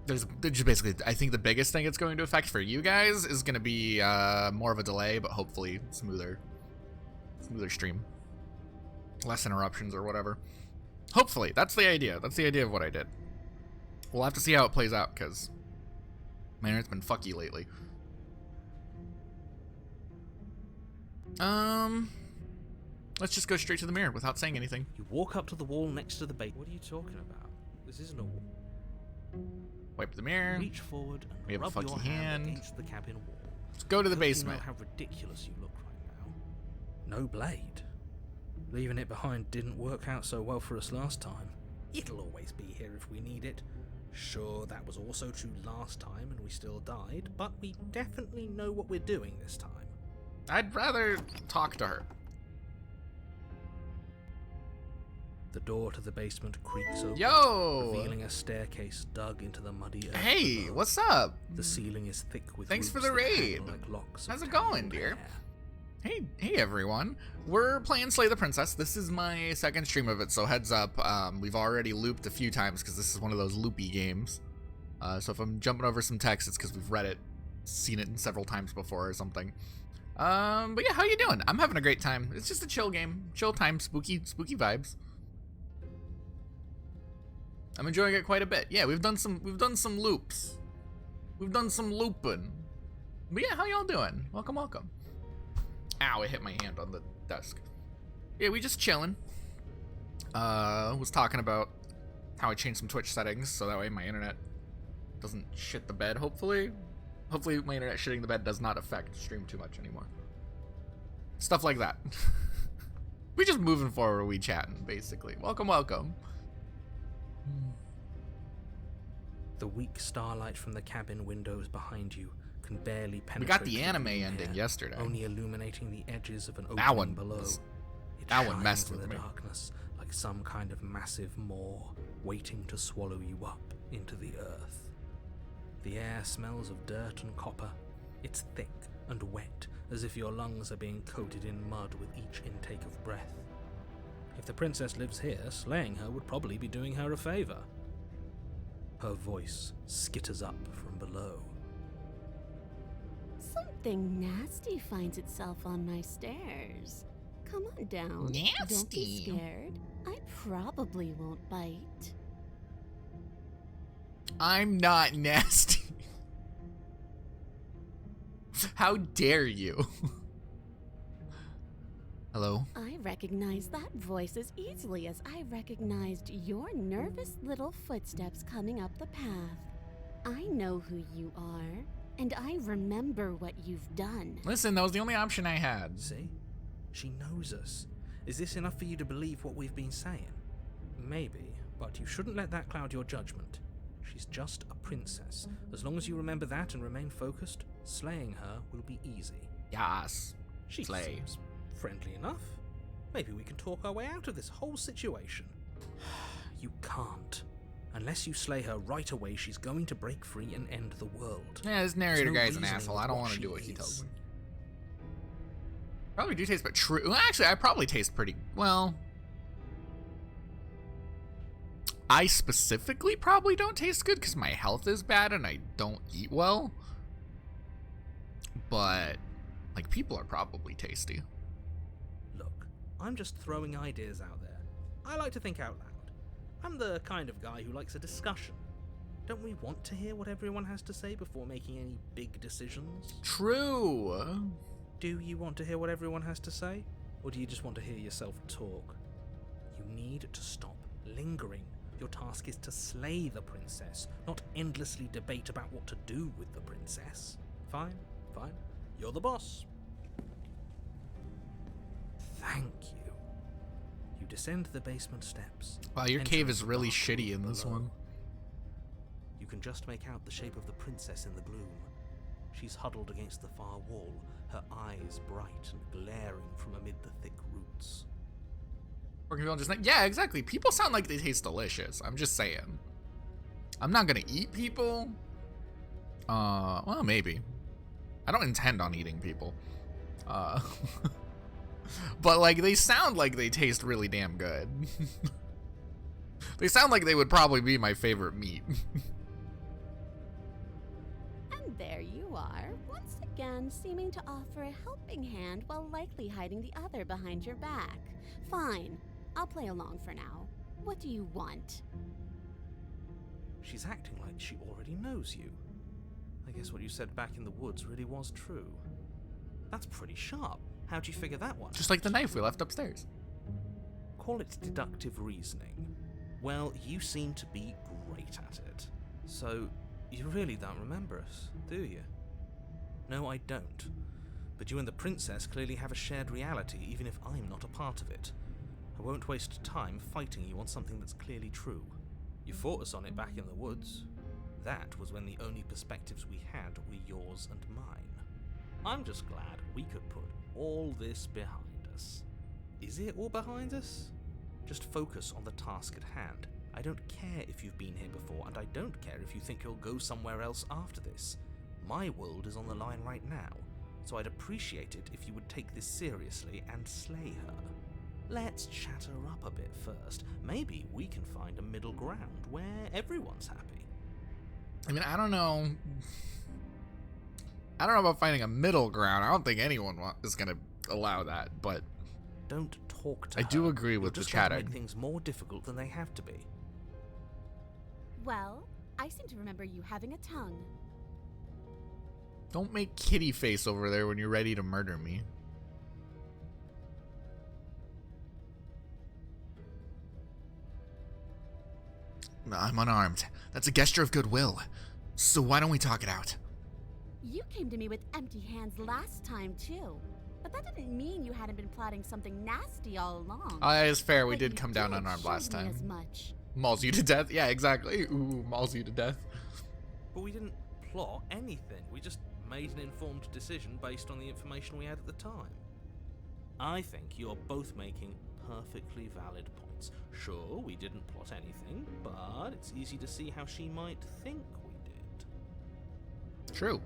there's just basically, I think the biggest thing it's going to affect for you guys is going to be more of a delay, but hopefully smoother stream, less interruptions or whatever. Hopefully that's the idea. That's the idea of what I did. We'll have to see how it plays out, because my internet's been fucky lately. Let's just go straight to the mirror without saying anything. You walk up to the wall next to the bait. What are you talking about? This isn't a wall. Wipe the mirror. Reach forward and We have a rub your fucky hand hand. against the cabin wall. Let's go to the Don't you basement. know how ridiculous you look right now? No blade. Leaving it behind didn't work out so well for us last time. It'll always be here if we need it. Sure, that was also true last time and we still died, but we definitely know what we're doing this time. I'd rather talk to her. The door to the basement creaks open, Yo! revealing a staircase dug into the muddy earth. Hey, below. what's up? The ceiling is thick with Thanks for roots the that hang raid. like locks of How's it tangled going, dear? hair. Hey everyone. We're playing Slay the Princess. This is my second stream of it, so heads up. We've already looped a few times because this is one of those loopy games. So if I'm jumping over some text, it's because we've read it, seen it several times before or something. But yeah, how you doing? I'm having a great time. It's just a chill game, chill time, spooky vibes. I'm enjoying it quite a bit. Yeah, we've done some loops. We've done some looping. But yeah, how y'all doing? Welcome. Ow, I hit my hand on the desk. Yeah, we just chilling. Was talking about how I changed some Twitch settings so that way my internet doesn't shit the bed, hopefully. Hopefully my internet shitting the bed does not affect stream too much anymore. Stuff like that. We just moving forward, we chatting, basically. Welcome. The weak starlight from the cabin windows behind you can barely penetrate. We got the through anime green ending hair, yesterday. only illuminating the edges of an opening That one below. was- It that one shines messed in with the me. darkness like some kind of massive maw waiting to swallow you up into the earth. The air smells of dirt and copper. It's thick and wet, as if your lungs are being coated in mud with each intake of breath. If the princess lives here, slaying her would probably be doing her a favor. Her voice skitters up from below. Something nasty finds itself on my stairs. Come on down. Don't Nasty? be scared. I probably won't bite. I'm not nasty. How dare you? Hello? I recognize that voice as easily as I recognized your nervous little footsteps coming up the path. I know who you are, and I remember what you've done. Listen, that was the only option I had. See? She knows us. Is this enough for you to believe what we've been saying? Maybe, but you shouldn't let that cloud your judgment. She's just a princess. As long as you remember that and remain focused, slaying her will be easy. Yas. She Slay. seems friendly enough. Maybe we can talk our way out of this whole situation. You can't. Unless you slay her right away, she's going to break free and end the world. Yeah, this narrator There's no guy's an reasoning asshole. with I don't what want to she do what he is. tells me. Probably do taste, but true. Well, actually, I probably taste pretty well. I specifically probably don't taste good because my health is bad and I don't eat well. But, like, people are probably tasty. Look, I'm just throwing ideas out there. I like to think out loud. I'm the kind of guy who likes a discussion. Don't we want to hear what everyone has to say before making any big decisions? True. Do you want to hear what everyone has to say? Or do you just want to hear yourself talk? You need to stop lingering. Your task is to slay the princess, not endlessly debate about what to do with the princess. Fine. You're the boss. Thank you. You descend the basement steps. Wow, your entering cave is the really dark shitty room in this below. one. You can just make out the shape of the princess in the gloom. She's huddled against the far wall, her eyes bright and glaring from amid the thick roots. Or can people just like, yeah, exactly. People sound like they taste delicious. I'm just saying. I'm not gonna eat people. Well, maybe. I don't intend on eating people. But like they sound like they taste really damn good. They sound like they would probably be my favorite meat. And there you are, once again seeming to offer a helping hand while likely hiding the other behind your back. Fine, I'll play along for now. What do you want? She's acting like she already knows you. I guess what you said back in the woods really was true. That's pretty sharp. How'd you figure that one? Just like the knife we left upstairs. Call it deductive reasoning. Well, you seem to be great at it. So, you really don't remember us, do you? No, I don't. But you and the princess clearly have a shared reality, even if I'm not a part of it. I won't waste time fighting you on something that's clearly true. You fought us on it back in the woods. That was when the only perspectives we had were yours and mine. I'm just glad we could put all this behind us. Is it all behind us? Just focus on the task at hand. I don't care if you've been here before, and I don't care if you think you'll go somewhere else after this. My world is on the line right now, so I'd appreciate it if you would take this seriously and slay her. Let's chat her up a bit first. Maybe we can find a middle ground where everyone's happy. I mean, I don't know. I don't know about finding a middle ground. I don't think anyone is gonna allow that, but Don't talk to I her. do agree You're with the just going to chatting. make things more difficult than they have to be. Well, I seem to remember you having a tongue. Don't make kitty face over there when you're ready to murder me. I'm unarmed. That's a gesture of goodwill. So why don't we talk it out? You came to me with empty hands last time, too. But that didn't mean you hadn't been plotting something nasty all along. It's fair. We What did you come down did unarmed showed last me time. as much. Mauls you to death? Yeah, exactly. Ooh, mauls you to death. But we didn't plot anything. We just made an informed decision based on the information we had at the time. I think you're both making perfectly valid points. Sure, we didn't plot anything, but it's easy to see how she might think we did. True.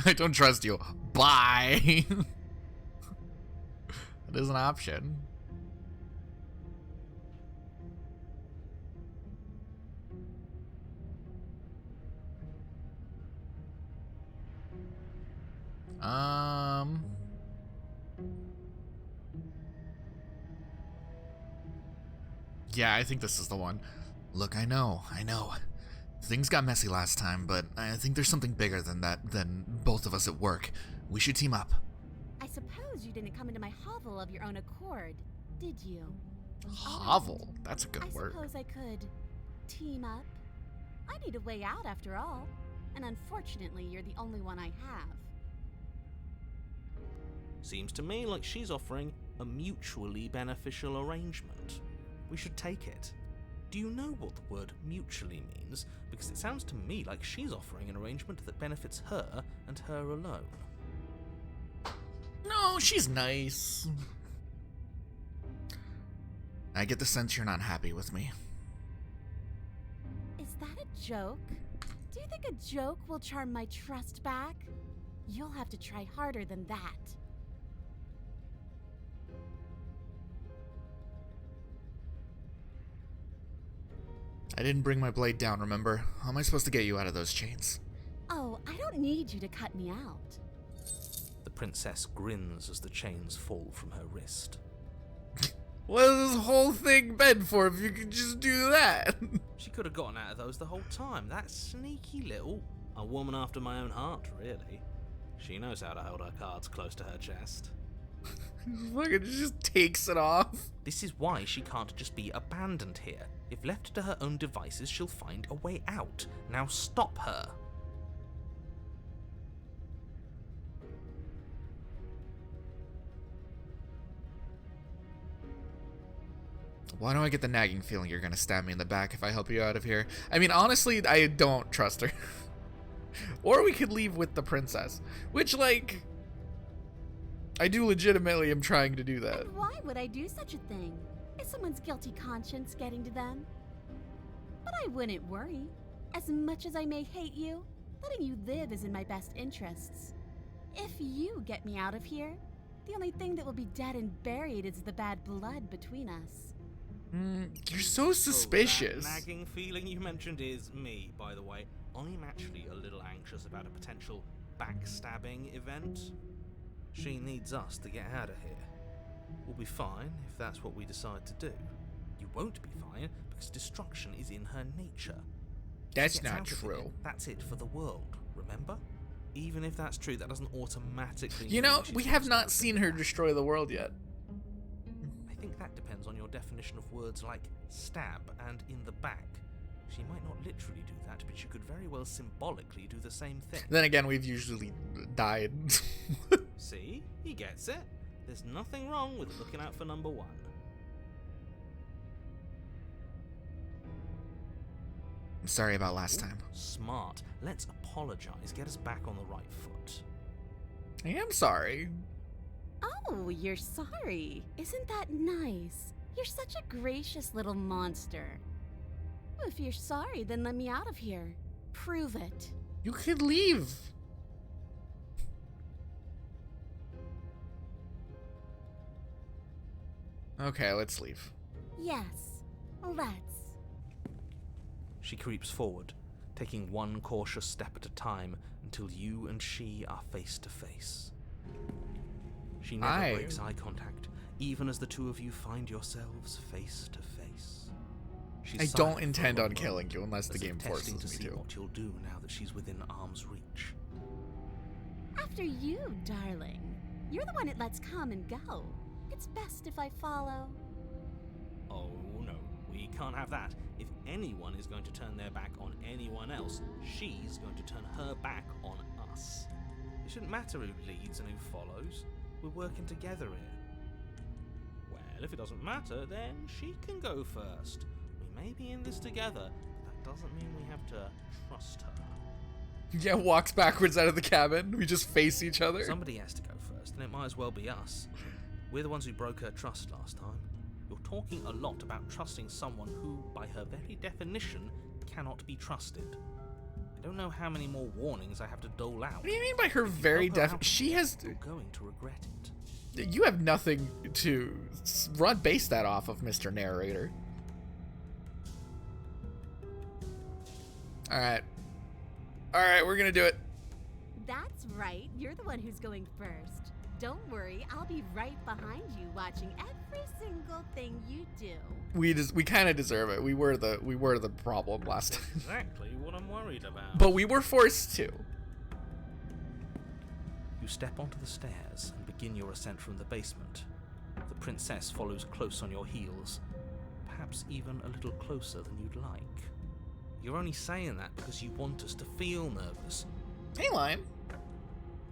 I don't trust you. Bye. That is an option. Yeah, I think this is the one. Look, I know. Things got messy last time, but I think there's something bigger than that, than both of us at work. We should team up. I suppose you didn't come into my hovel of your own accord, did you? Hovel? That's a good I word. suppose I could team up. I need a way out after all, and unfortunately, you're the only one I have. Seems to me like she's offering a mutually beneficial arrangement. We should take it. Do you know what the word mutually means? Because it sounds to me like she's offering an arrangement that benefits her and her alone. No, she's nice. I get the sense you're not happy with me. Is that a joke? Do you think a joke will charm my trust back? You'll have to try harder than that. I didn't bring my blade down, remember? How am I supposed to get you out of those chains? Oh, I don't need you to cut me out. The princess grins as the chains fall from her wrist. What has this whole thing been for if you could just do that? She could have gotten out of those the whole time. That sneaky little... A woman after my own heart, really. She knows how to hold her cards close to her chest. Fucking just takes it off. This is why she can't just be abandoned here. If left to her own devices, she'll find a way out. Now stop her. Why do I get the nagging feeling you're gonna stab me in the back if I help you out of here? I mean, honestly, I don't trust her. Or we could leave with the princess, which, like, I do legitimately am trying to do that. And why would I do such a thing? Is someone's guilty conscience getting to them? But I wouldn't worry. As much as I may hate you, letting you live is in my best interests. If you get me out of here, the only thing that will be dead and buried is the bad blood between us. You're so suspicious. Oh, that nagging feeling you mentioned is me, by the way. I'm actually a little anxious about a potential backstabbing event. She needs us to get out of here. We'll be fine if that's what we decide to do. You won't be fine because destruction is in her nature. That's If she gets not out of true. here, that's it for the world, remember? Even if that's true, that doesn't automatically You mean know, she's we gonna have start not seen her destroy the world yet. I think that depends on your definition of words like stab and in the back. She might not literally do that, but she could very well symbolically do the same thing. Then again, we've usually died. See? He gets it. There's nothing wrong with looking out for number one. I'm sorry about last time. Smart. Let's apologize. Get us back on the right foot. I am sorry. Oh, you're sorry. Isn't that nice? You're such a gracious little monster. Well, if you're sorry, then let me out of here. Prove it. You could leave. Okay, let's leave. Yes, let's. She creeps forward, taking one cautious step at a time until you and she are face to face. She never breaks eye contact, even as the two of you find yourselves face to face. She's I silent don't for a intend on moment, killing you unless the as if game testing forces to me see to. what you'll do now that she's within arm's reach. After you, darling. You're the one it lets come and go. It's best if I follow. Oh no, we can't have that. If anyone is going to turn their back on anyone else, she's going to turn her back on us. It shouldn't matter who leads and who follows. We're working together here. Well, if it doesn't matter, then she can go first. We may be in this together, but that doesn't mean we have to trust her. Yeah, walks backwards out of the cabin. We just face each other. Somebody has to go first, and it might as well be us. We're the ones who broke her trust last time. You're talking a lot about trusting someone who, by her very definition, cannot be trusted. I don't know how many more warnings I have to dole out. What do you mean by her If you very help her out, She has. You're going to regret it. You have nothing to base that off of, Mr. Narrator. Alright. Alright, we're gonna do it. That's right. You're the one who's going first. Don't worry, I'll be right behind you watching every single thing you do. We kind of deserve it. We were the problem last time. Exactly what I'm worried about. But we were forced to. You step onto the stairs and begin your ascent from the basement. The princess follows close on your heels, perhaps even a little closer than you'd like. You're only saying that because you want us to feel nervous. Hey, Lime.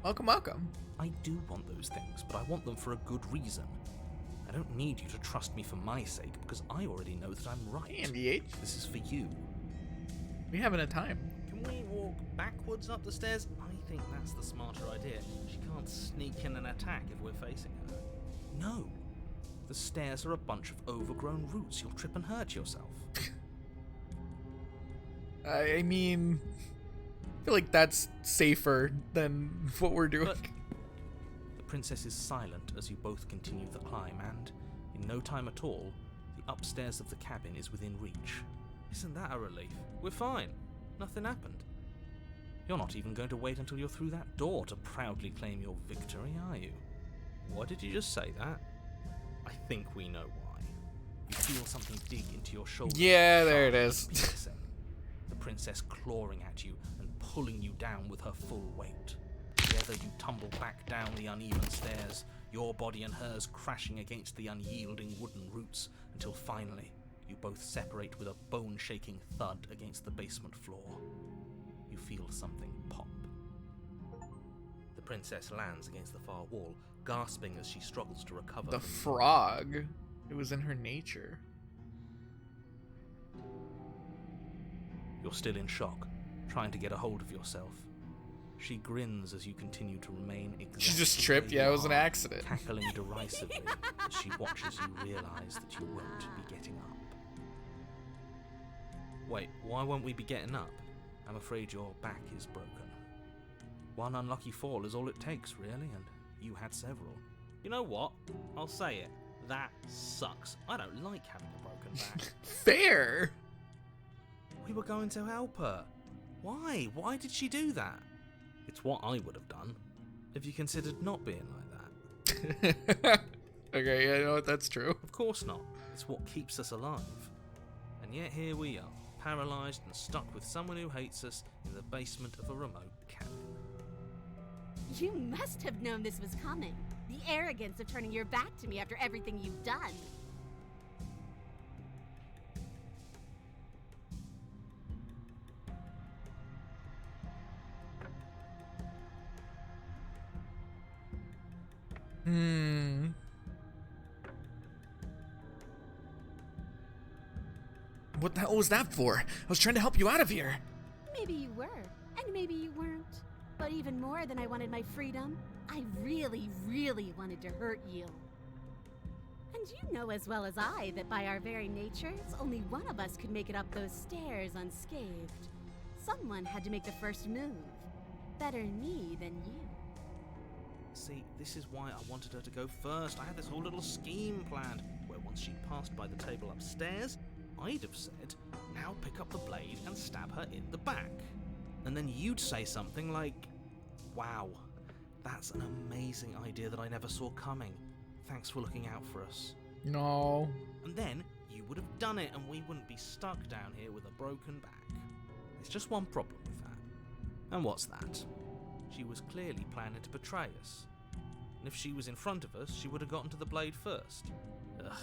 Welcome, welcome. I do want those things, but I want them for a good reason. I don't need you to trust me for my sake, because I already know that I'm right. Hey, MDH. This is for you. We having a time. Can we walk backwards up the stairs? I think that's the smarter idea. She can't sneak in and attack if we're facing her. No. The stairs are a bunch of overgrown roots. You'll trip and hurt yourself. I mean, I feel like that's safer than what we're doing. But the princess is silent as you both continue the climb, and in no time at all, the upstairs of the cabin is within reach. Isn't that a relief? We're fine. Nothing happened. You're not even going to wait until you're through that door to proudly claim your victory, are you? Why did you just say that? I think we know why. You feel something dig into your shoulder. Yeah, there it sharp is. and piercing. The princess clawing at you and pulling you down with her full weight. Together you tumble back down the uneven stairs, your body and hers crashing against the unyielding wooden roots, until finally you both separate with a bone-shaking thud against the basement floor. You feel something pop. The princess lands against the far wall, gasping as she struggles to recover. The frog. It was in her nature. You're still in shock, trying to get a hold of yourself. She grins as you continue to remain exactly She just tripped. where Yeah, you it was an are, accident. cackling derisively as she watches you realise that you won't be getting up. Wait, why won't we be getting up? I'm afraid your back is broken. One unlucky fall is all it takes, really, and you had several. You know what? I'll say it. That sucks. I don't like having a broken back. Fair. We were going to help her. Why? Why did she do that? It's what I would have done if you considered not being like that. Okay, yeah, you know what? That's true. Of course not. It's what keeps us alive. And yet here we are, paralysed and stuck with someone who hates us in the basement of a remote cabin. You must have known this was coming. The arrogance of turning your back to me after everything you've done. What the hell was that for? I was trying to help you out of here. Maybe you were, and maybe you weren't. But even more than I wanted my freedom, I really, really wanted to hurt you. And you know as well as I that by our very natures, only one of us could make it up those stairs unscathed. Someone had to make the first move. Better me than you. See, this is why I wanted her to go first. I had this whole little scheme planned, where once she'd passed by the table upstairs, I'd have said, now pick up the blade and stab her in the back. And then you'd say something like, wow, that's an amazing idea that I never saw coming. Thanks for looking out for us. No. And then you would have done it and we wouldn't be stuck down here with a broken back. There's just one problem with that. And what's that? She was clearly planning to betray us. And if she was in front of us, she would have gotten to the blade first. Ugh,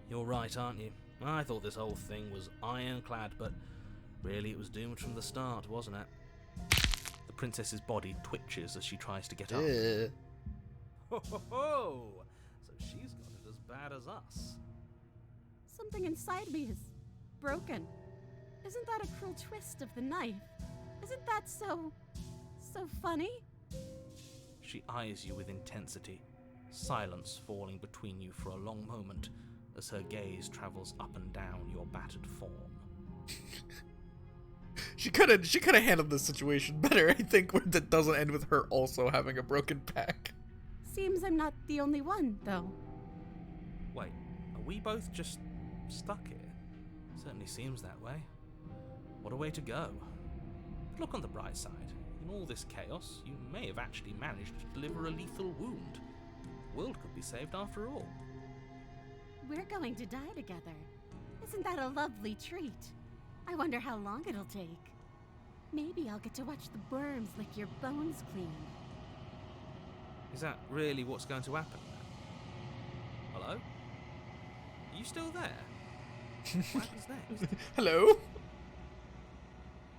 you're right, aren't you? I thought this whole thing was ironclad, but really it was doomed from the start, wasn't it? The princess's body twitches as she tries to get up. Ugh. Ho ho ho! So she's got it as bad as us. Something inside me is broken. Isn't that a cruel twist of the knife? Isn't that so funny? She eyes you with intensity, silence falling between you for a long moment as her gaze travels up and down your battered form. She could have handled this situation better, I think, where that doesn't end with her also having a broken back. Seems I'm not the only one, though. Wait, are we both just stuck here? Certainly seems that way. What a way to go. But look on the bright side. In all this chaos, you may have actually managed to deliver a lethal wound. The world could be saved after all. We're going to die together. Isn't that a lovely treat? I wonder how long it'll take. Maybe I'll get to watch the worms lick your bones clean. Is that really what's going to happen now? Hello? Are you still there? What happens next? Hello?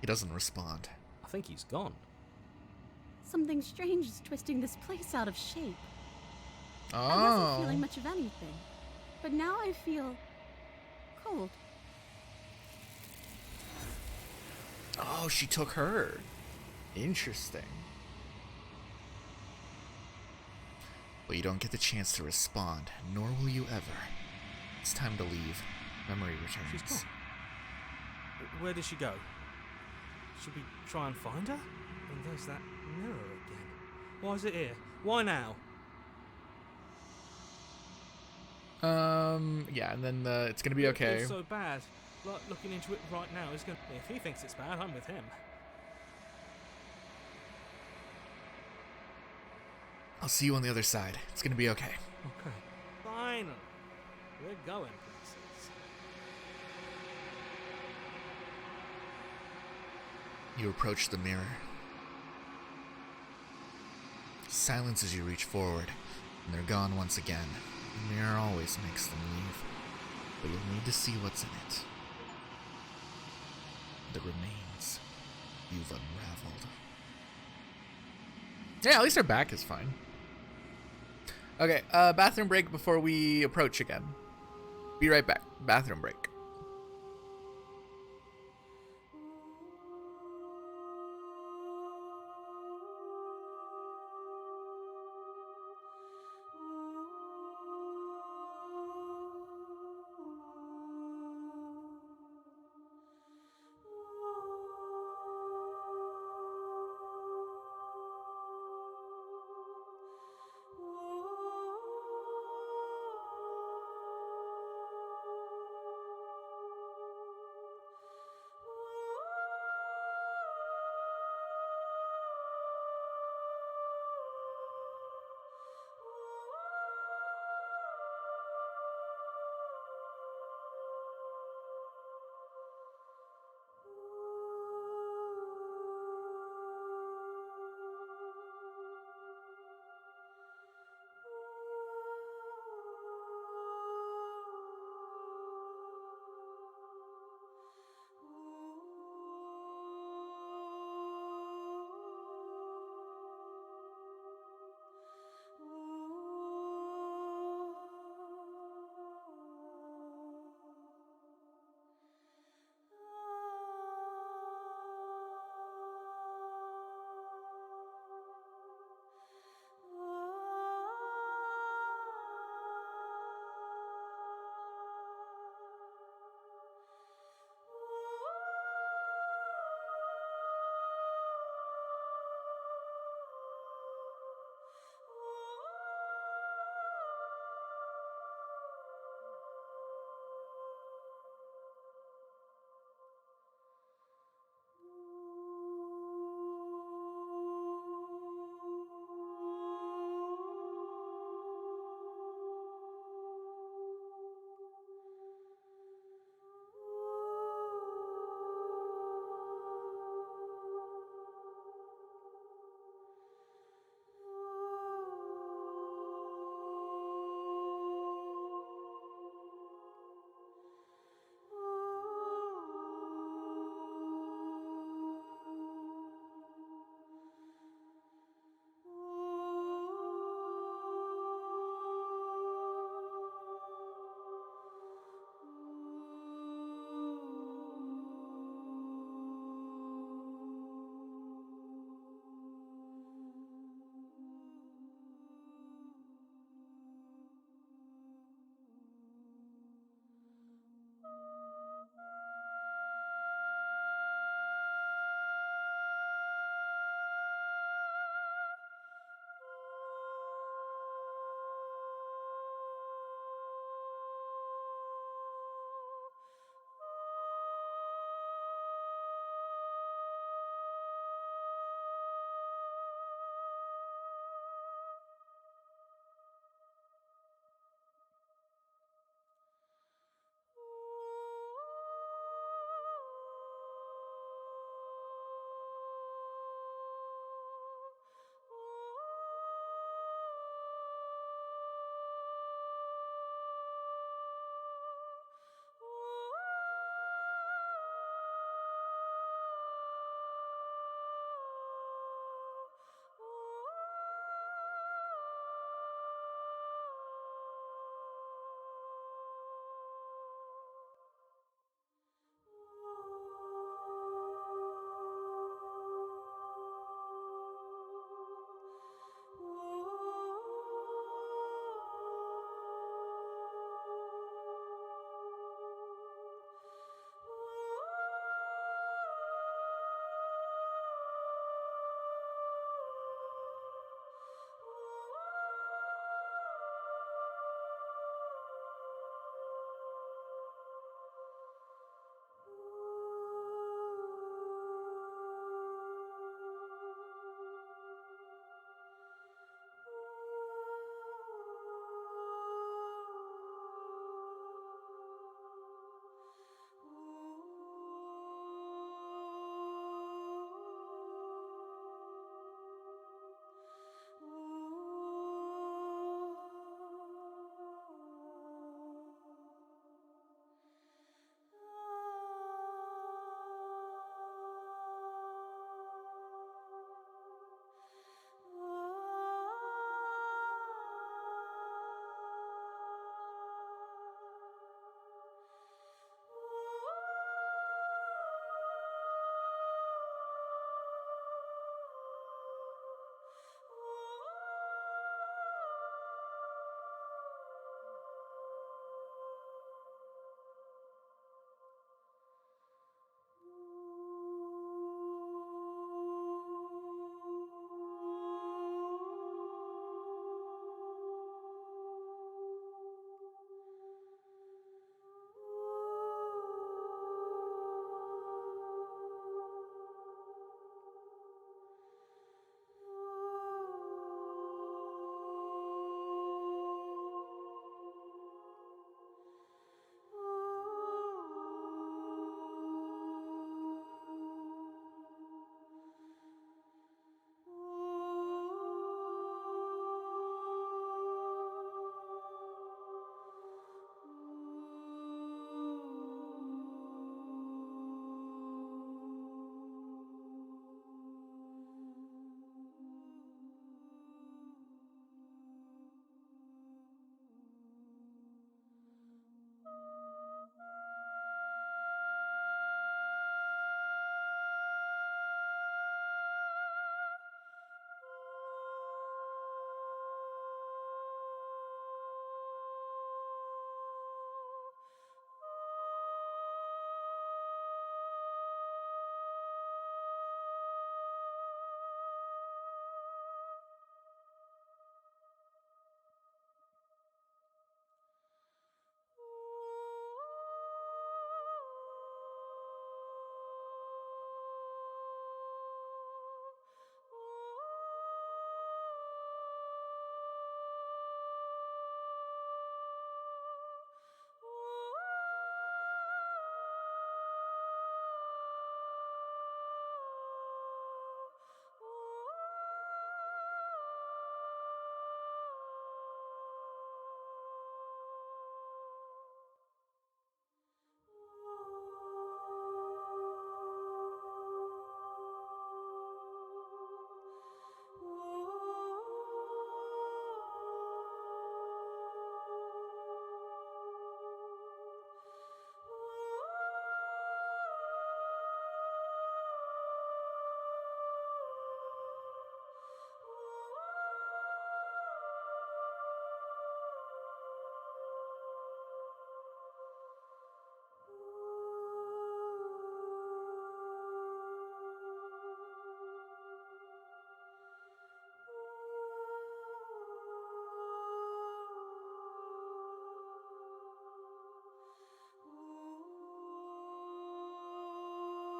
He doesn't respond. I think he's gone. Something strange is twisting this place out of shape. Oh. I wasn't feeling much of anything, but now I feel cold. Oh, she took her. Interesting. Well, you don't get the chance to respond, nor will you ever. It's time to leave. Memory She's returns. gone. Where did she go? Should we try and find her? And there's that mirror again. Why is it here? Why now? Yeah, and then it's gonna be It okay. feels so bad. Like looking into it right now is going. If he thinks it's bad, I'm with him. I'll see you on the other side. It's gonna be okay. Okay. Finally, we're going places. You approach the mirror. Silence as you reach forward, and they're gone once again. The mirror always makes them leave, but you'll need to see what's in it. The remains you've unraveled. Yeah, at least our back is fine. Okay, bathroom break before we approach again. Be right back. Bathroom break.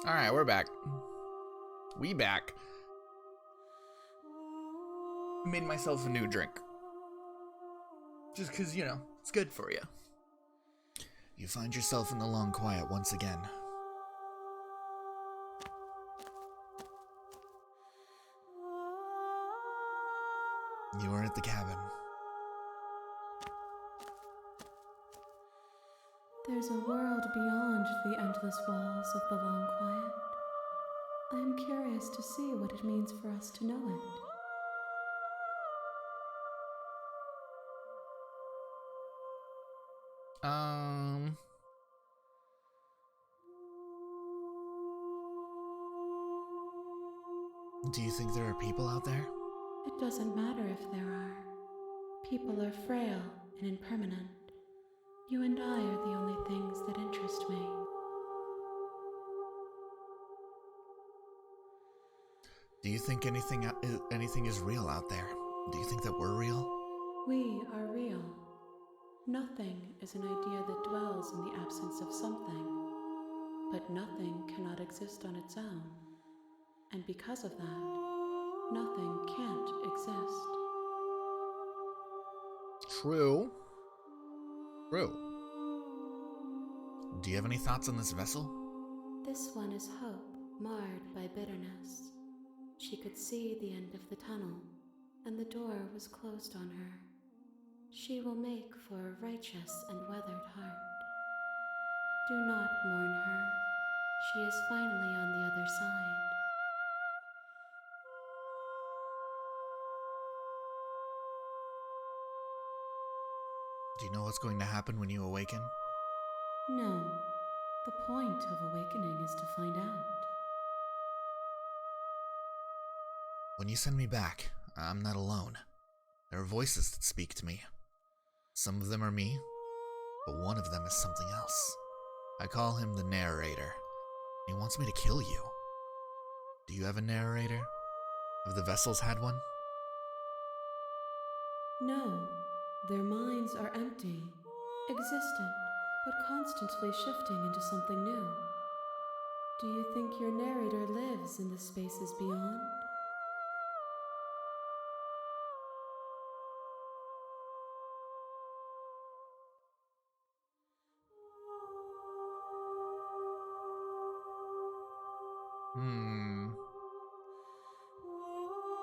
Alright, we're back. We back. Made myself a new drink. Just because, you know, it's good for you. You find yourself in the long quiet once again. You are at the cabin. There's a world beyond the endless walls of the long quiet. I am curious to see what it means for us to know it. Do you think there are people out there? It doesn't matter if there are. People are frail and impermanent. You and I are the only things that interest me. Do you think anything is real out there? Do you think that we're real? We are real. Nothing is an idea that dwells in the absence of something. But nothing cannot exist on its own. And because of that, nothing can't exist. True. True. Do you have any thoughts on this vessel? This one is hope, marred by bitterness. She could see the end of the tunnel, and the door was closed on her. She will make for a righteous and weathered heart. Do not mourn her. She is finally on the other side. Do you know what's going to happen when you awaken? No. The point of awakening is to find out. When you send me back, I'm not alone. There are voices that speak to me. Some of them are me, but one of them is something else. I call him the narrator. He wants me to kill you. Do you have a narrator? Have the vessels had one? No. Their minds are empty, existent, but constantly shifting into something new. Do you think your narrator lives in the spaces beyond?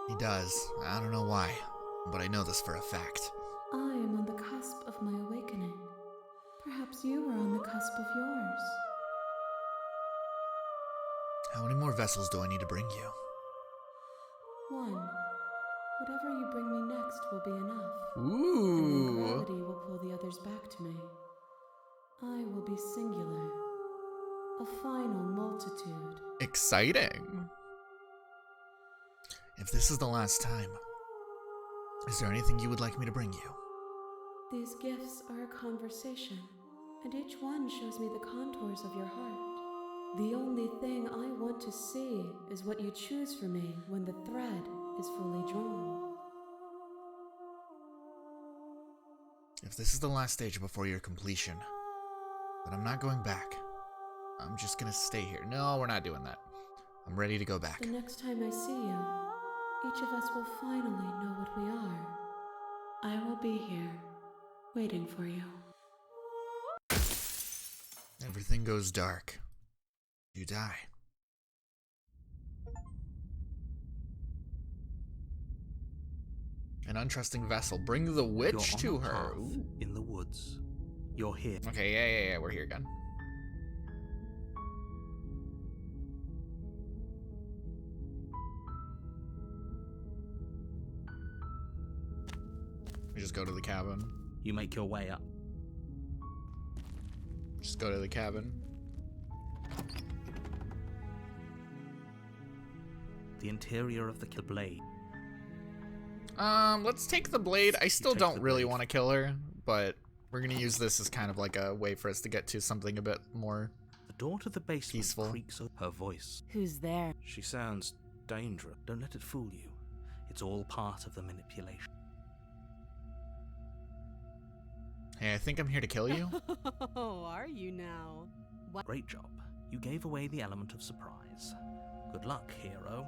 He does. I don't know why, but I know this for a fact. I am on the cusp of my awakening. Perhaps you are on the cusp of yours. How many more vessels do I need to bring you? One. Whatever you bring me next will be enough. And then Ooh. gravity will pull the others back to me. I will be singular. A final multitude. Exciting. If this is the last time, is there anything you would like me to bring you? These gifts are a conversation, and each one shows me the contours of your heart. The only thing I want to see is what you choose for me when the thread is fully drawn. If this is the last stage before your completion, then I'm not going back. I'm just gonna stay here. No, we're not doing that. I'm ready to go back. The next time I see you, each of us will finally know what we are. I will be here, waiting for you. Everything goes dark. You die. An untrusting vessel. Bring the witch You're to on a her. path Ooh. in the woods. You're here. Okay, yeah, we're here again. We just go to the cabin. You make your way up. Just go to the cabin. The interior of the blade. Let's take the blade. I still take don't the really blade. want to kill her, but we're gonna use this as kind of like a way for us to get to something a bit more. The door to the basement Peaceful. creaks up. Her voice. Who's there? She sounds dangerous. Don't let it fool you. It's all part of the manipulation. Hey, I think I'm here to kill you. Oh, are you now? Great job. You gave away the element of surprise. Good luck, hero.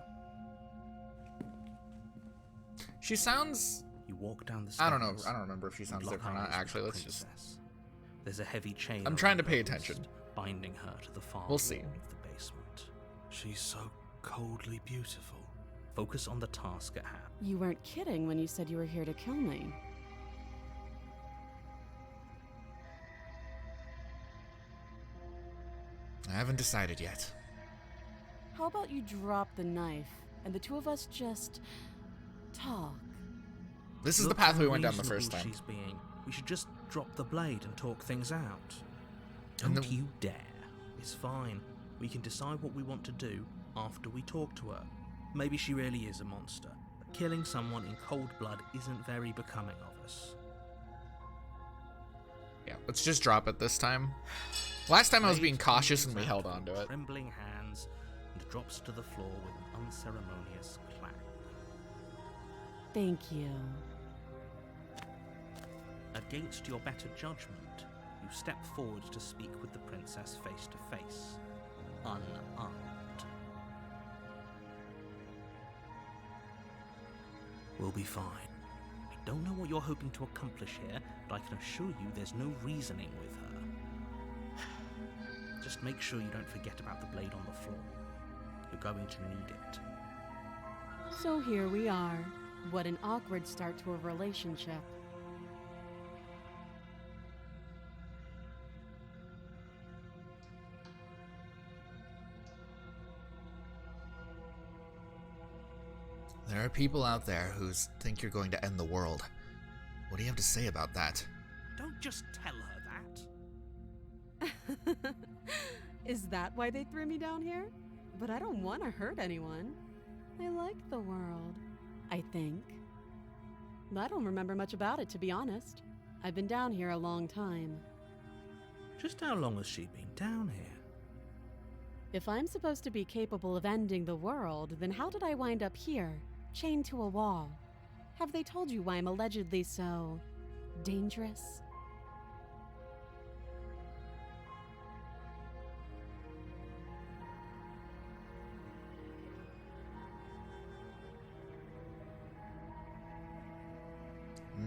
She sounds... You walk down the stairs. I don't know. I don't remember if she sounds and lock different or not. eyes with Actually, the let's just... princess. There's a heavy chain. I'm trying to around pay her attention. wrist, binding her to the far We'll see. wall of the basement. She's so coldly beautiful. Focus on the task at hand. You weren't kidding when you said you were here to kill me. I haven't decided yet. How about you drop the knife and the two of us just talk? This is the Look path how we went down the reasonable first time. She's being. We should just drop the blade and talk things out. And Don't then- you dare. It's fine. We can decide what we want to do after we talk to her. Maybe she really is a monster, but killing someone in cold blood isn't very becoming of us. Yeah, let's just drop it this time. Last time I was Blade being cautious and we comes held out on to with it. Trembling hands and drops to the floor with an unceremonious clack. Thank you. Against your better judgment, you step forward to speak with the princess face to face, unarmed. We'll be fine. I don't know what you're hoping to accomplish here, but I can assure you there's no reasoning with her. Just make sure you don't forget about the blade on the floor. You're going to need it. So here we are. What an awkward start to a relationship. There are people out there who think you're going to end the world. What do you have to say about that? Don't just tell her that. Is that why they threw me down here? But I don't want to hurt anyone. I like the world, I think. I don't remember much about it, to be honest. I've been down here a long time. Just how long has she been down here? If I'm supposed to be capable of ending the world, then how did I wind up here, chained to a wall? Have they told you why I'm allegedly so dangerous?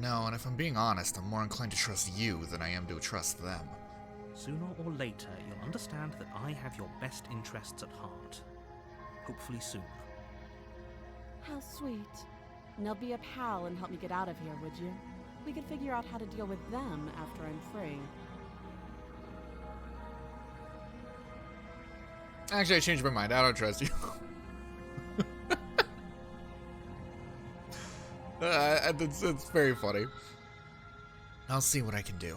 No, and if I'm being honest, I'm more inclined to trust you than I am to trust them. Sooner or later, you'll understand that I have your best interests at heart. Hopefully sooner. How sweet. Now be a pal and help me get out of here, would you? We could figure out how to deal with them after I'm free. Actually, I changed my mind. I don't trust you. It's very funny. I'll see what I can do.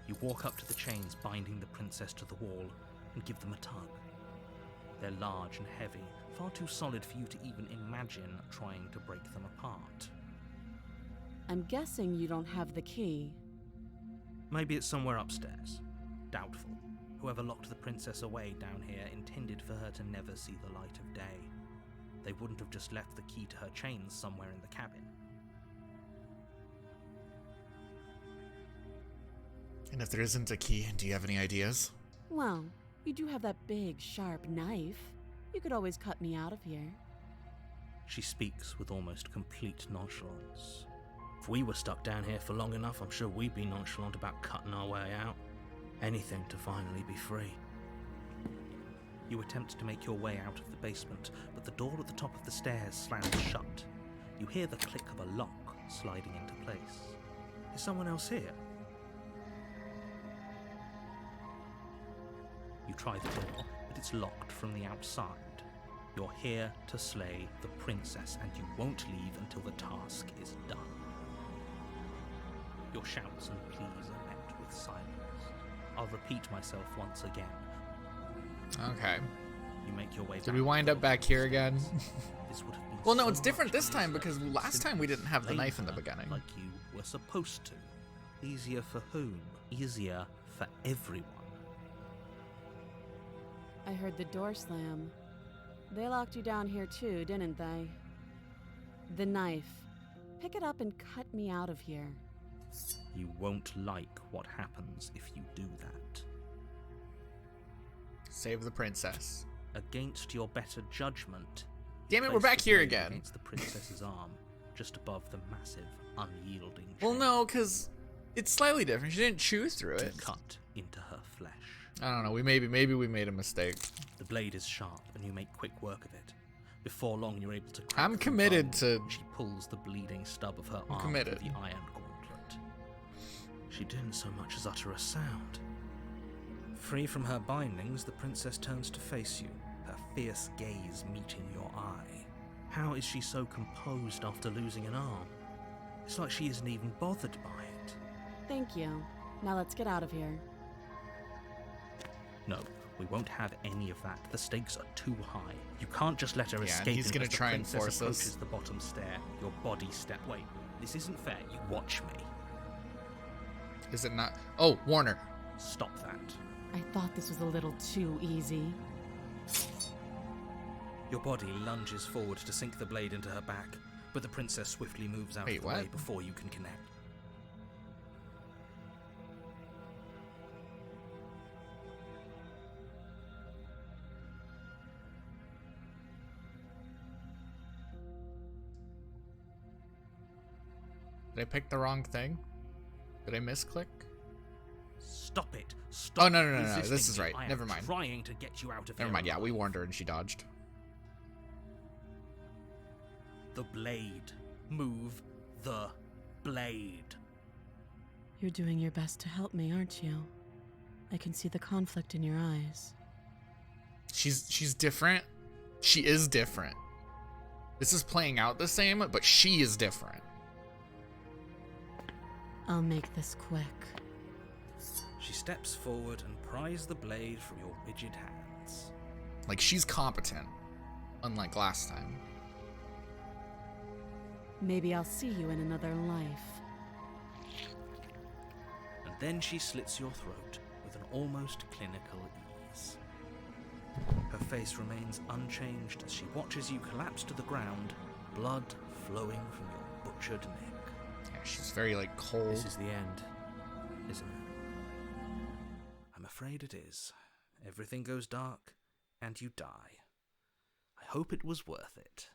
You walk up to the chains binding the princess to the wall and give them a tug. They're large and heavy, far too solid for you to even imagine trying to break them apart. I'm guessing you don't have the key. Maybe it's somewhere upstairs. Doubtful. Whoever locked the princess away down here intended for her to never see the light of day. They wouldn't have just left the key to her chains somewhere in the cabin. And if there isn't a key, do you have any ideas? Well, you do have that big, sharp knife. You could always cut me out of here. She speaks with almost complete nonchalance. If we were stuck down here for long enough, I'm sure we'd be nonchalant about cutting our way out. Anything to finally be free. You attempt to make your way out of the basement, but the door at the top of the stairs slams shut. You hear the click of a lock sliding into place. Is someone else here? You try the door, but it's locked from the outside. You're here to slay the princess, and you won't leave until the task is done. Your shouts and pleas are met with silence. I'll repeat myself once again. Okay. You make your way Did back we wind up back here again? This would have been Well, no, so it's different much this time easier because if you last time we didn't have the simply knife in the played her beginning. Like you were supposed to. Easier for whom? Easier for everyone. I heard the door slam. They locked you down here too, didn't they? The knife. Pick it up and cut me out of here. You won't like what happens if you do that. Save the princess. Against your better judgment, Damn it, we're place back the here blade again. against the princess's arm, just above the massive, unyielding Well, chain no, because it's slightly different. She didn't chew through to it. cut into her flesh. I don't know. Maybe we made a mistake. The blade is sharp, and you make quick work of it. Before long, you're able to crack I'm the committed bone. to- She pulls the bleeding stub of her I'm arm committed. through the iron gauntlet. She didn't so much as utter a sound. Free from her bindings, the princess turns to face you, her fierce gaze meeting your eye. How is she so composed after losing an arm? It's like she isn't even bothered by it. Thank you. Now let's get out of here. No, we won't have any of that. The stakes are too high. You can't just let her Yeah, and escape. he's gonna as the try and princess force us. approaches the bottom stair. Your body step. Wait, this isn't fair. You watch me. Is it not? Oh, Warner. Stop that. I thought this was a little too easy. Your body lunges forward to sink the blade into her back, but the princess swiftly moves out Wait, of the what? way before you can connect. Did I pick the wrong thing? Did I misclick? Stop it! Stop. Oh, no. resisting This is me. right. I am Never mind. Trying to get you out of Never here mind. Yeah, we alive. warned her and she dodged. The blade. Move the blade. You're doing your best to help me, aren't you? I can see the conflict in your eyes. She's different. She is different. This is playing out the same, but she is different. I'll make this quick. She steps forward and pries the blade from your rigid hands. Like, she's competent, unlike last time. Maybe I'll see you in another life. And then she slits your throat with an almost clinical ease. Her face remains unchanged as she watches you collapse to the ground, blood flowing from your butchered neck. Yeah, she's very, like, cold. This is the end, isn't it? I'm afraid it is. Everything goes dark, and you die. I hope it was worth it.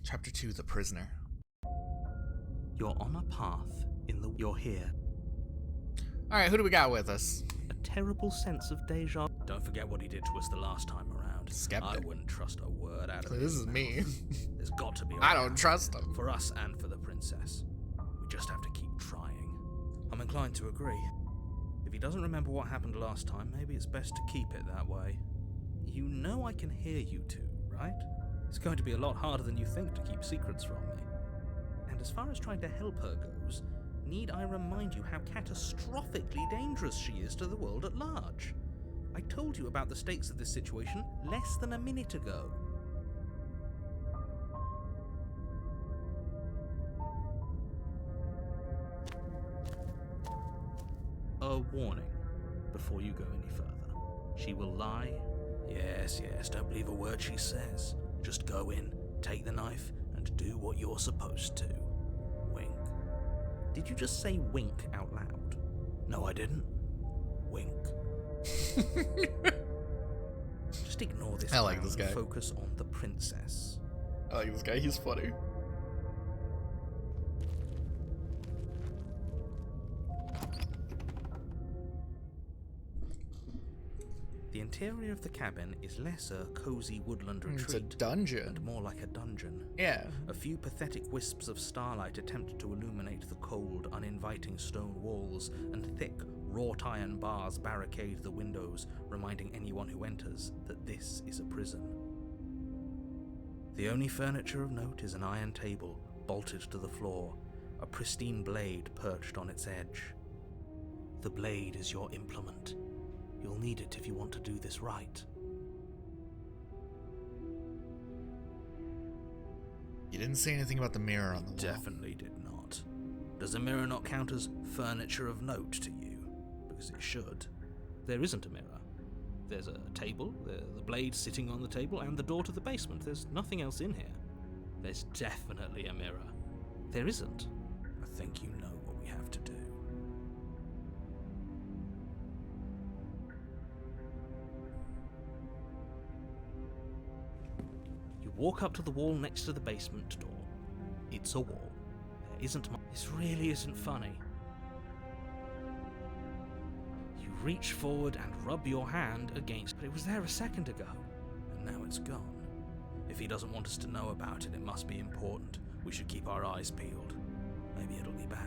Chapter 2, The Prisoner. You're on a path in the... You're here. Alright, who do we got with us? A terrible sense of deja... Don't forget what he did to us the last time around. Skeptic. I wouldn't trust a word out of This his is me. mouth. There's got to be a I way don't out. trust him. For us and for the princess. We just have to keep trying. I'm inclined to agree. If he doesn't remember what happened last time, maybe it's best to keep it that way. You know I can hear you two, right? It's going to be a lot harder than you think to keep secrets from me. And as far as trying to help her goes, need I remind you how catastrophically dangerous she is to the world at large? I told you about the stakes of this situation less than a minute ago. A warning before you go any further. She will lie. Yes, don't believe a word she says. Just go in, take the knife, and do what you're supposed to. Wink. Did you just say wink out loud? No, I didn't. Wink. Just ignore this. I like frown this and guy. Focus on the princess. I like this guy. He's funny. The interior of the cabin is less a cozy woodland It's a retreat dungeon. and more like a dungeon. Yeah. A few pathetic wisps of starlight attempt to illuminate the cold, uninviting stone walls, and thick, wrought iron bars barricade the windows, reminding anyone who enters that this is a prison. The only furniture of note is an iron table, bolted to the floor, a pristine blade perched on its edge. The blade is your implement. You'll need it if you want to do this right. You didn't say anything about the mirror on the wall. Definitely did not. Does a mirror not count as furniture of note to you? Because it should. There isn't a mirror. There's a table, the blade sitting on the table, and the door to the basement. There's nothing else in here. There's definitely a mirror. There isn't. I think you know what we have to do. walk up to the wall next to the basement door. It's a wall. There isn't much. This really isn't funny. You reach forward and rub your hand against, but it was there a second ago, and now it's gone. If he doesn't want us to know about it, it must be important. We should keep our eyes peeled. Maybe it'll be back.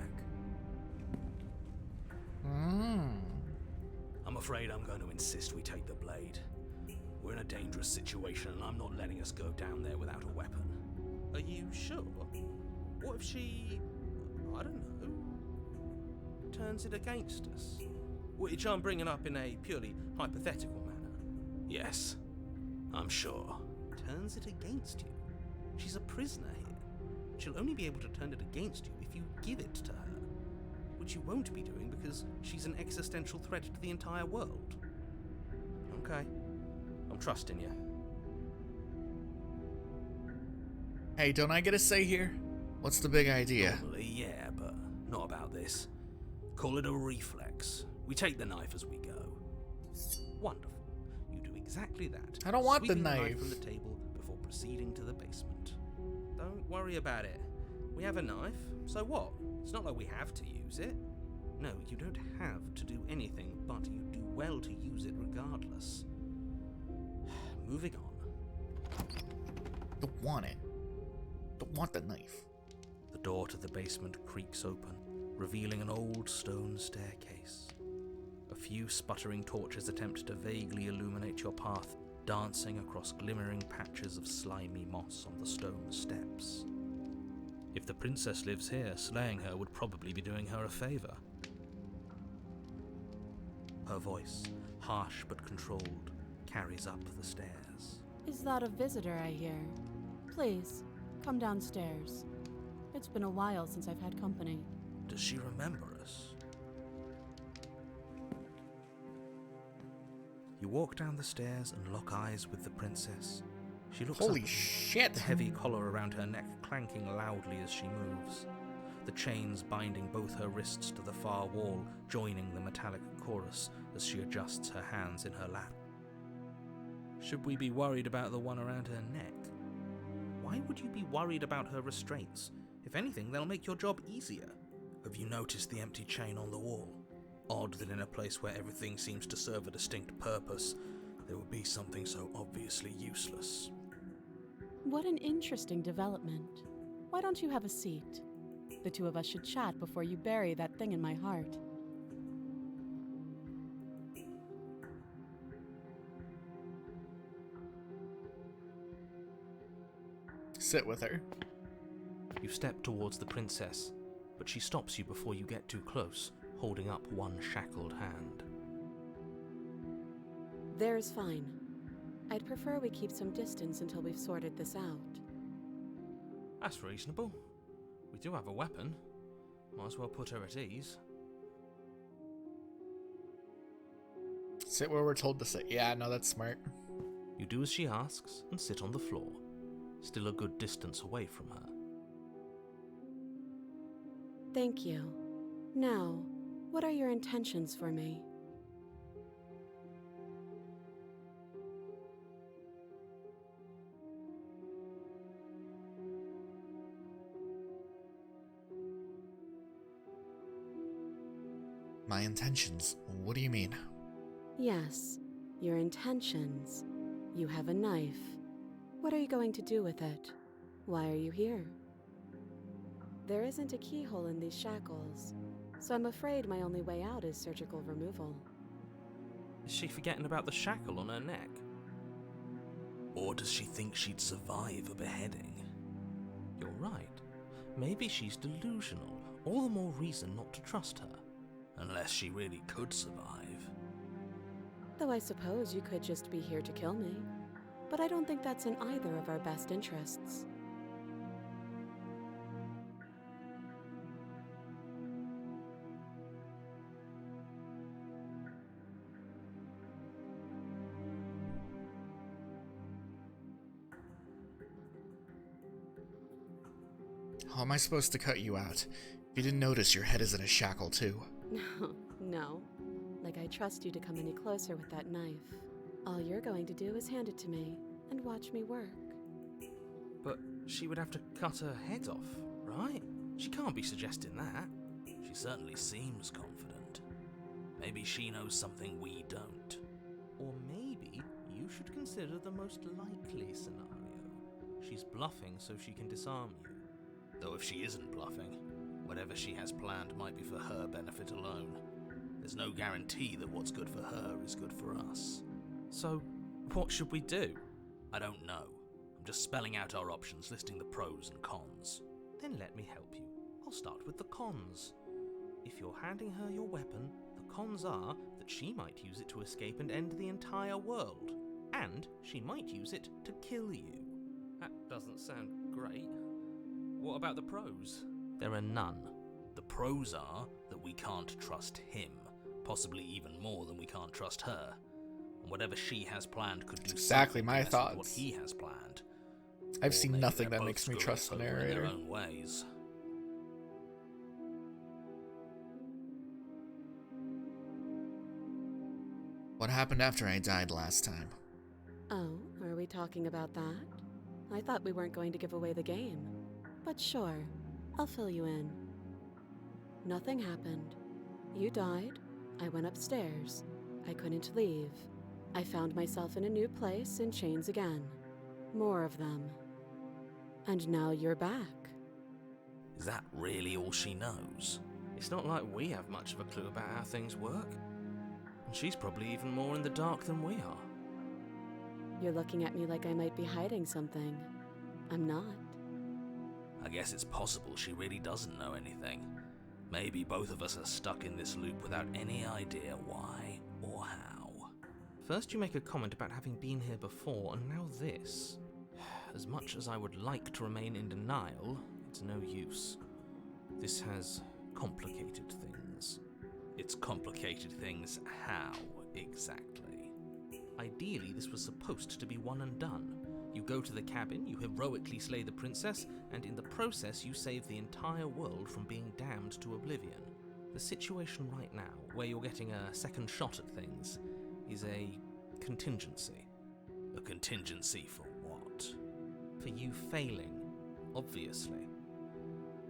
I'm afraid I'm going to insist we take the blade. We're in a dangerous situation and I'm not letting us go down there without a weapon. Are you sure? What if she, I don't know, turns it against us? Which I'm bringing up in a purely hypothetical manner. Yes, I'm sure. Turns it against you? She's a prisoner here. She'll only be able to turn it against you if you give it to her. Which you won't be doing because she's an existential threat to the entire world. Okay, I'm trusting you. Hey, don't I get a say here? What's the big idea? Normally, yeah, but not about this. Call it a reflex. We take the knife as we go. Wonderful. You do exactly that. I don't want the sweeping knife. from the table before proceeding to the basement. Don't worry about it. We have a knife, so what? It's not like we have to use it. No, you don't have to do anything, but you do well to use it regardless. Moving on. Don't want it. Don't want the knife. The door to the basement creaks open, revealing an old stone staircase. A few sputtering torches attempt to vaguely illuminate your path, dancing across glimmering patches of slimy moss on the stone steps. If the princess lives here, slaying her would probably be doing her a favor. Her voice, harsh but controlled, carries up the stairs. Is that a visitor I hear? Please, come downstairs. It's been a while since I've had company. Does she remember us? You walk down the stairs and lock eyes with the princess. She looks Holy up, shit. the heavy collar around her neck clanking loudly as she moves. The chains binding both her wrists to the far wall, joining the metallic chorus as she adjusts her hands in her lap. Should we be worried about the one around her neck? Why would you be worried about her restraints? If anything, they'll make your job easier. Have you noticed the empty chain on the wall? Odd that in a place where everything seems to serve a distinct purpose, there would be something so obviously useless. What an interesting development. Why don't you have a seat? The two of us should chat before you bury that thing in my heart. Sit with her. You step towards the princess, but she stops you before you get too close, holding up one shackled hand. There's fine. I'd prefer we keep some distance until we've sorted this out. That's reasonable. We do have a weapon. Might as well put her at ease. Sit where we're told to sit. Yeah, no, that's smart. You do as she asks and sit on the floor, still a good distance away from her. Thank you. Now, what are your intentions for me? My intentions? What do you mean? Yes, your intentions. You have a knife. What are you going to do with it? Why are you here? There isn't a keyhole in these shackles, so I'm afraid my only way out is surgical removal. Is she forgetting about the shackle on her neck? Or does she think she'd survive a beheading? You're right. Maybe she's delusional. All the more reason not to trust her. Unless she really could survive. Though I suppose you could just be here to kill me. But I don't think that's in either of our best interests. How am I supposed to cut you out? If you didn't notice, your head is in a shackle too. No. Like I trust you to come any closer with that knife. All you're going to do is hand it to me and watch me work. she would have to cut her head off, right? She can't be suggesting that. She certainly seems confident. Maybe she knows something we don't. Or maybe you should consider the most likely scenario. She's bluffing so she can disarm you. Though if she isn't bluffing, whatever she has planned might be for her benefit alone. There's no guarantee that what's good for her is good for us. So, what should we do? I don't know. I'm just spelling out our options, listing the pros and cons. Then let me help you. I'll start with the cons. If you're handing her your weapon, the cons are that she might use it to escape and end the entire world. And she might use it to kill you. That doesn't sound great. What about the pros? There are none. The pros are that we can't trust him, possibly even more than we can't trust her. And whatever she has planned could do exactly my something less than thoughts. what he has planned. I've Or seen maybe nothing they're that both makes me screwing trust us the over in narrator. their own ways. What happened after I died last time? Oh, are we talking about that? I thought we weren't going to give away the game. But sure, I'll fill you in. Nothing happened. You died. I went upstairs. I couldn't leave. I found myself in a new place in chains again. More of them. And now you're back. Is that really all she knows? It's not like we have much of a clue about how things work. And she's probably even more in the dark than we are. You're looking at me like I might be hiding something. I'm not. I guess it's possible she really doesn't know anything. Maybe both of us are stuck in this loop without any idea why or how. First you make a comment about having been here before, and now this. As much as I would like to remain in denial, it's no use. This has complicated things. It's complicated things how, exactly? Ideally, this was supposed to be one and done. You go to the cabin, you heroically slay the princess, and in the process you save the entire world from being damned to oblivion. The situation right now, where you're getting a second shot at things, is a contingency. A contingency for what? For you failing, obviously.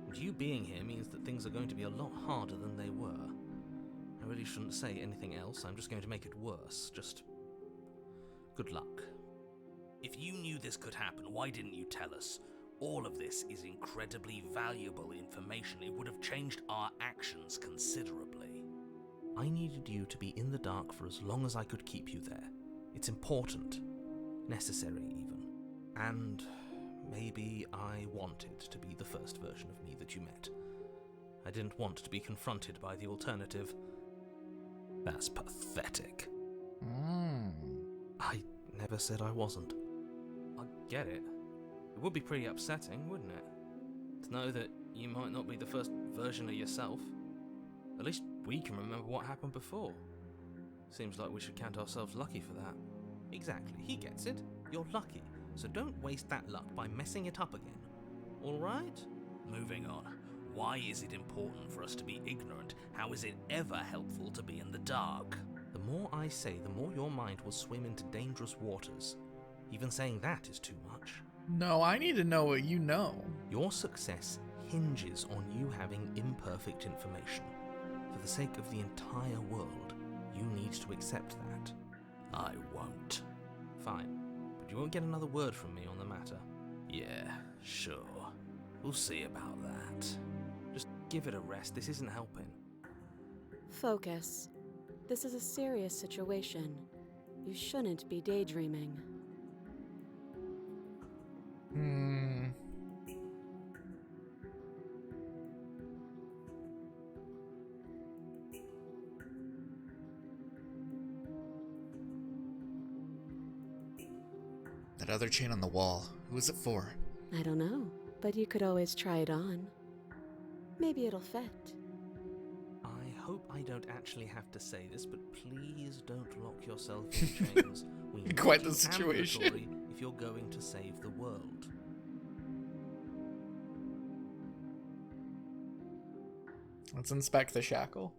And you being here means that things are going to be a lot harder than they were. I really shouldn't say anything else, I'm just going to make it worse. Just good luck. If you knew this could happen, why didn't you tell us? All of this is incredibly valuable information. It would have changed our actions considerably. I needed you to be in the dark for as long as I could keep you there. It's important. Necessary, even. And maybe I wanted to be the first version of me that you met. I didn't want to be confronted by the alternative. That's pathetic. I never said I wasn't. I get it. It would be pretty upsetting, wouldn't it? To know that you might not be the first version of yourself. At least we can remember what happened before. Seems like we should count ourselves lucky for that. Exactly, he gets it. You're lucky, so don't waste that luck by messing it up again. Alright? Moving on. Why is it important for us to be ignorant? How is it ever helpful to be in the dark? The more I say, the more your mind will swim into dangerous waters. Even saying that is too much. No, I need to know what you know. Your success hinges on you having imperfect information. For the sake of the entire world, you need to accept that. I won't. Fine, but you won't get another word from me on the matter. Yeah, sure. We'll see about that. Just give it a rest, this isn't helping. Focus. This is a serious situation. You shouldn't be daydreaming. That other chain on the wall, who is it for? I don't know, but you could always try it on. Maybe it'll fit. I hope I don't actually have to say this, but please don't lock yourself in chains. We need Quite the you situation. ambulatory if you're going to save the world. Let's inspect the shackle.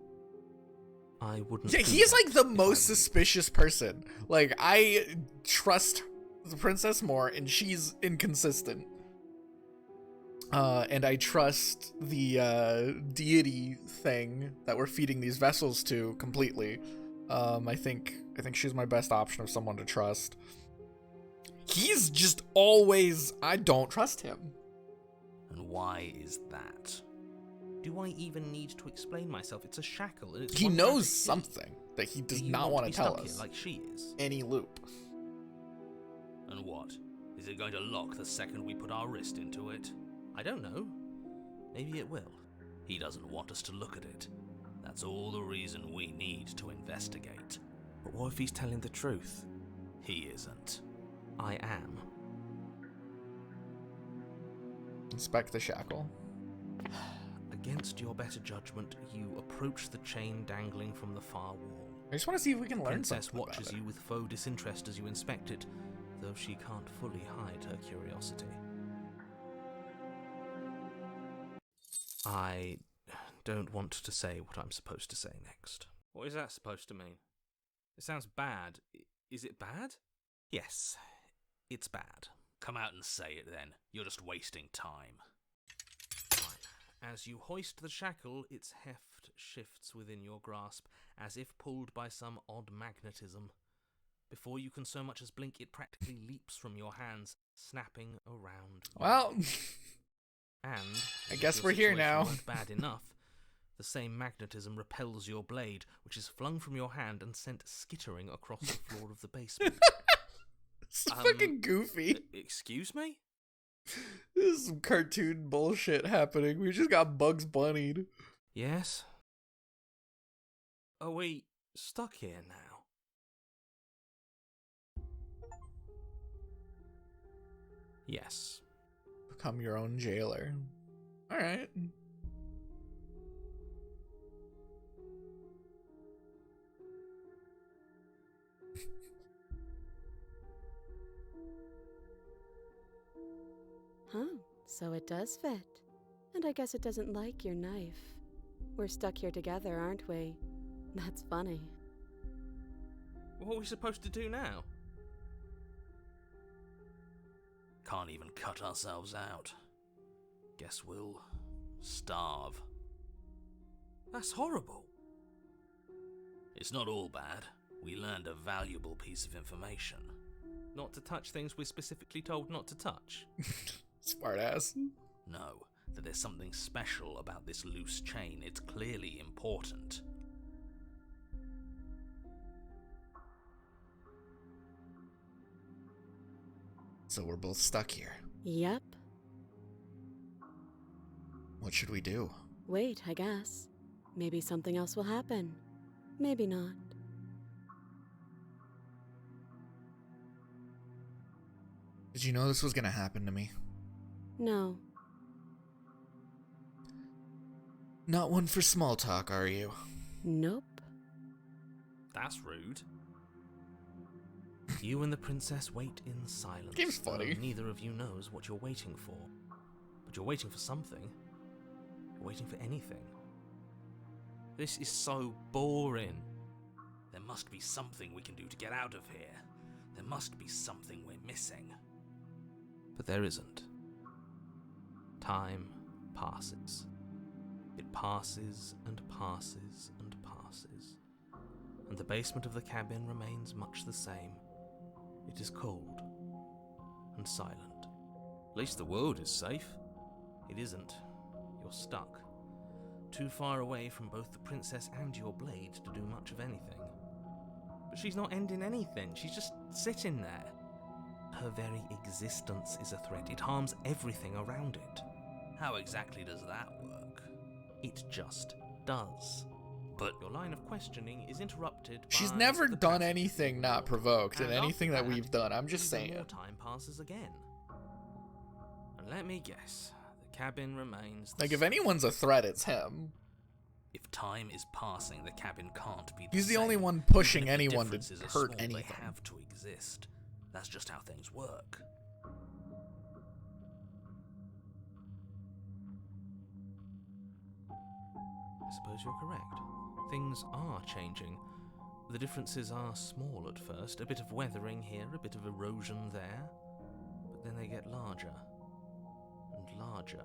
I wouldn't. Yeah, do he's that like the if I most were you. suspicious person. Like, I trust the princess more, and she's inconsistent. And I trust the deity thing that we're feeding these vessels to completely. I think she's my best option of someone to trust. He's just always, I don't trust him. And why is that? Do I even need to explain myself? It's a shackle. And it's He one knows magic key. something that he does Do you not want to be tell stuck us. here like she is? Any loop. And what? Is it going to lock the second we put our wrist into it? I don't know. Maybe it will. He doesn't want us to look at it. That's all the reason we need to investigate. But what if he's telling the truth? He isn't. I am. Inspect the shackle. Against your better judgment, you approach the chain dangling from the far wall. I just want to see if we can The learn princess something watches about it. you with faux disinterest as you inspect it, though she can't fully hide her curiosity. I don't want to say what I'm supposed to say next. What is that supposed to mean? It sounds bad. Is it bad? Yes, it's bad. Come out and say it then. You're just wasting time. Fine. As you hoist the shackle, its heft shifts within your grasp, as if pulled by some odd magnetism. Before you can so much as blink, it practically leaps from your hands, snapping around you. Well, And I if guess your we're here situation now. weren't bad enough. The same magnetism repels your blade, which is flung from your hand and sent skittering across the floor of the basement. it's fucking goofy. Excuse me? This is some cartoon bullshit happening. We just got Bugs Bunnied. Yes? Are we stuck here now? Yes. Become your own jailer. Alright. Huh, so it does fit. And I guess it doesn't like your knife. We're stuck here together, aren't we? That's funny. What are we supposed to do now? Can't even cut ourselves out. Guess we'll starve. That's horrible. It's not all bad. We learned a valuable piece of information. Not to touch things we're specifically told not to touch. Smartass. No, that there's something special about this loose chain. It's clearly important. So we're both stuck here. Yep. What should we do? Wait, I guess. Maybe something else will happen. Maybe not. Did you know this was gonna happen to me? No. Not one for small talk, are you? Nope. That's rude. You and the princess wait in silence. Game's funny. though neither of you knows what you're waiting for. But you're waiting for something. You're waiting for anything. This is so boring. There must be something we can do to get out of here. There must be something we're missing. But there isn't. Time passes. It passes and passes and passes. And the basement of the cabin remains much the same. It is cold and silent. At least the world is safe. It isn't. You're stuck. Too far away from both the princess and your blade to do much of anything. But she's not ending anything. She's just sitting there. Her very existence is a threat. It harms everything around it. How exactly does that work? It just does. But Your line of questioning is interrupted She's by never the done passage. anything not provoked in And anything after that we've done. I'm just even saying. more time passes again. And let me guess, the cabin remains the Like, if same. anyone's a threat, it's him. if time is passing, the cabin can't be He's the same. only one pushing Even if the anyone to differences are hurt small, anything. They have to exist. That's just how things work. I suppose you're correct. Things are changing. The differences are small at first, a bit of weathering here, a bit of erosion there, but then they get larger and larger.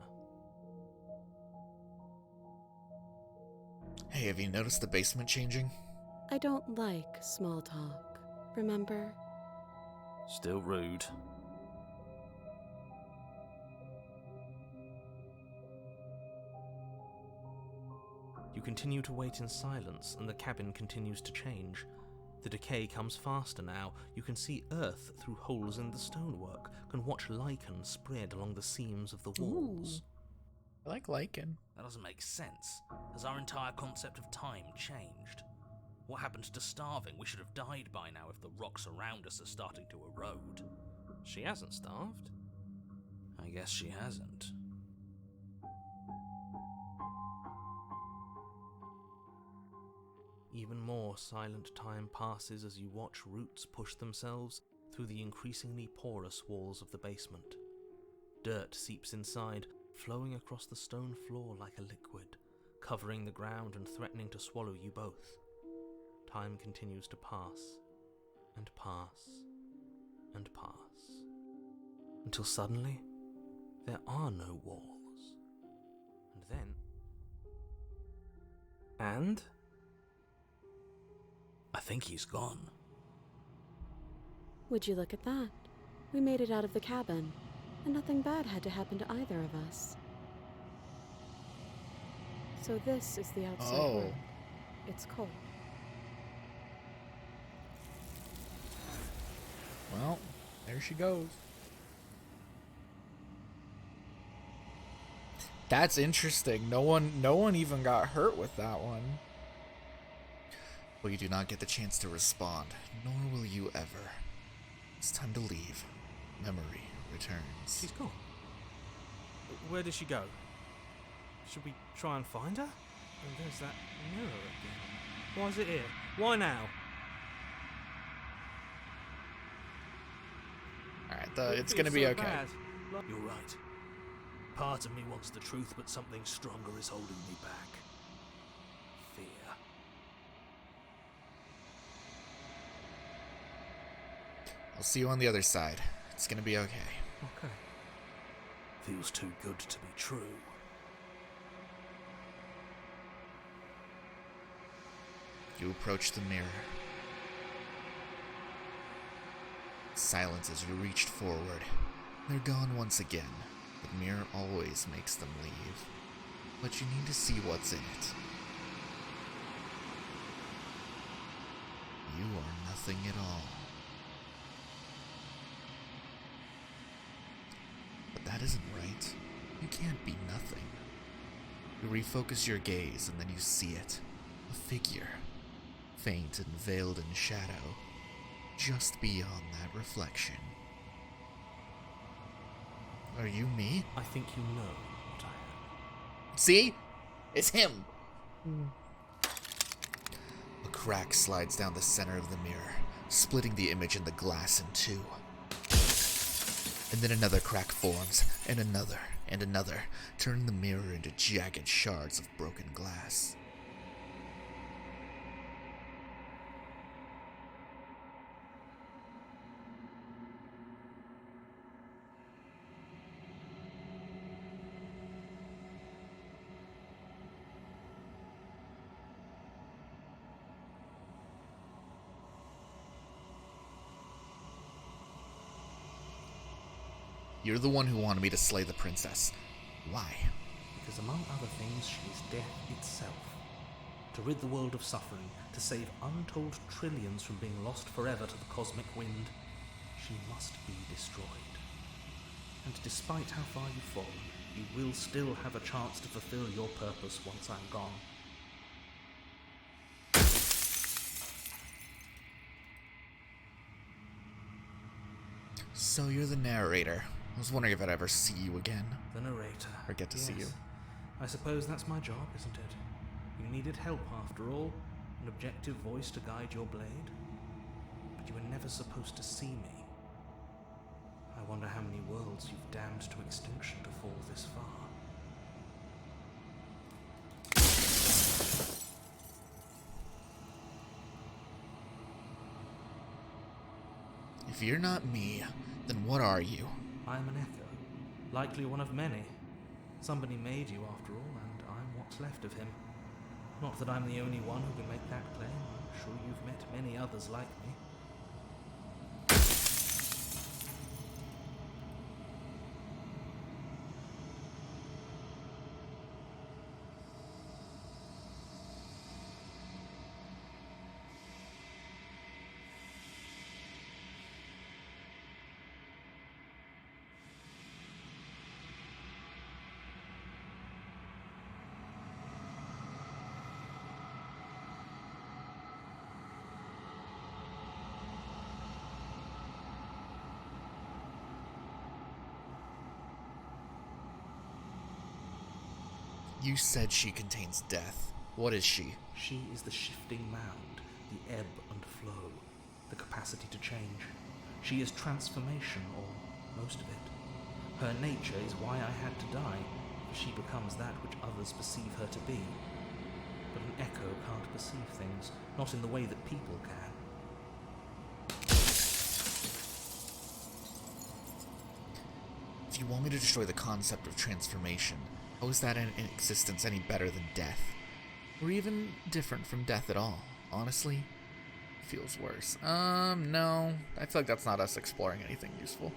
Hey, have you noticed the basement changing? I don't like small talk, remember? Still rude. You continue to wait in silence, and the cabin continues to change. The decay comes faster now. You can see earth through holes in the stonework, can watch lichen spread along the seams of the walls. I like lichen. That doesn't make sense. Has our entire concept of time changed? What happened to starving? We should have died by now if the rocks around us are starting to erode. She hasn't starved. I guess she hasn't. Even more silent time passes as you watch roots push themselves through the increasingly porous walls of the basement. Dirt seeps inside, flowing across the stone floor like a liquid, covering the ground and threatening to swallow you both. Time continues to pass, and pass, and pass, until suddenly there are no walls. And then... And... I think he's gone. Would you look at that? We made it out of the cabin, and nothing bad had to happen to either of us. So this is the outside world. It's cold. Well, there she goes. That's interesting. No one even got hurt with that one. Well, you do not get the chance to respond, nor will you ever. It's time to leave. Memory returns. she's gone. Where did she go? Should we try and find her? Oh, there's that mirror again. Why is it here? Why now? Alright, it's gonna be so okay. bad. You're right. Part of me wants the truth, but something stronger is holding me back. Fear. I'll see you on the other side. It's gonna be okay. Okay. Feels too good to be true. You approach the mirror. Silence as you reached forward. They're gone once again. The mirror always makes them leave. But you need to see what's in it. You are nothing at all. But that isn't right. You can't be nothing. You refocus your gaze and then you see it. A figure. Faint and veiled in shadow. Just beyond that reflection. Are you me? I think you know what I am. See? It's him! A crack slides down the center of the mirror, splitting the image in the glass in two. And then another crack forms, and another, turning the mirror into jagged shards of broken glass. You're the one who wanted me to slay the princess. Why? Because among other things, she is death itself. To rid the world of suffering, to save untold trillions from being lost forever to the cosmic wind, she must be destroyed. And despite how far you've fallen, you will still have a chance to fulfill your purpose once I'm gone. So you're the narrator. I was wondering if I'd ever see you again. The narrator. Or get to see you. I suppose that's my job, isn't it? You needed help after all, an objective voice to guide your blade. But you were never supposed to see me. I wonder how many worlds you've damned to extinction to fall this far. If you're not me, then what are you? I'm an echo, likely one of many. Somebody made you after all, and I'm what's left of him. Not that I'm the only one who can make that claim. I'm sure you've met many others like me. You said she contains death. What is she? She is the shifting mound, the ebb and flow, the capacity to change. She is transformation, or most of it. Her nature is why I had to die. She becomes that which others perceive her to be. But an echo can't perceive things, not in the way that people can. If you want me to destroy the concept of transformation, how is that in existence any better than death? Or even different from death at all? Honestly, feels worse. No. I feel like that's not us exploring anything useful.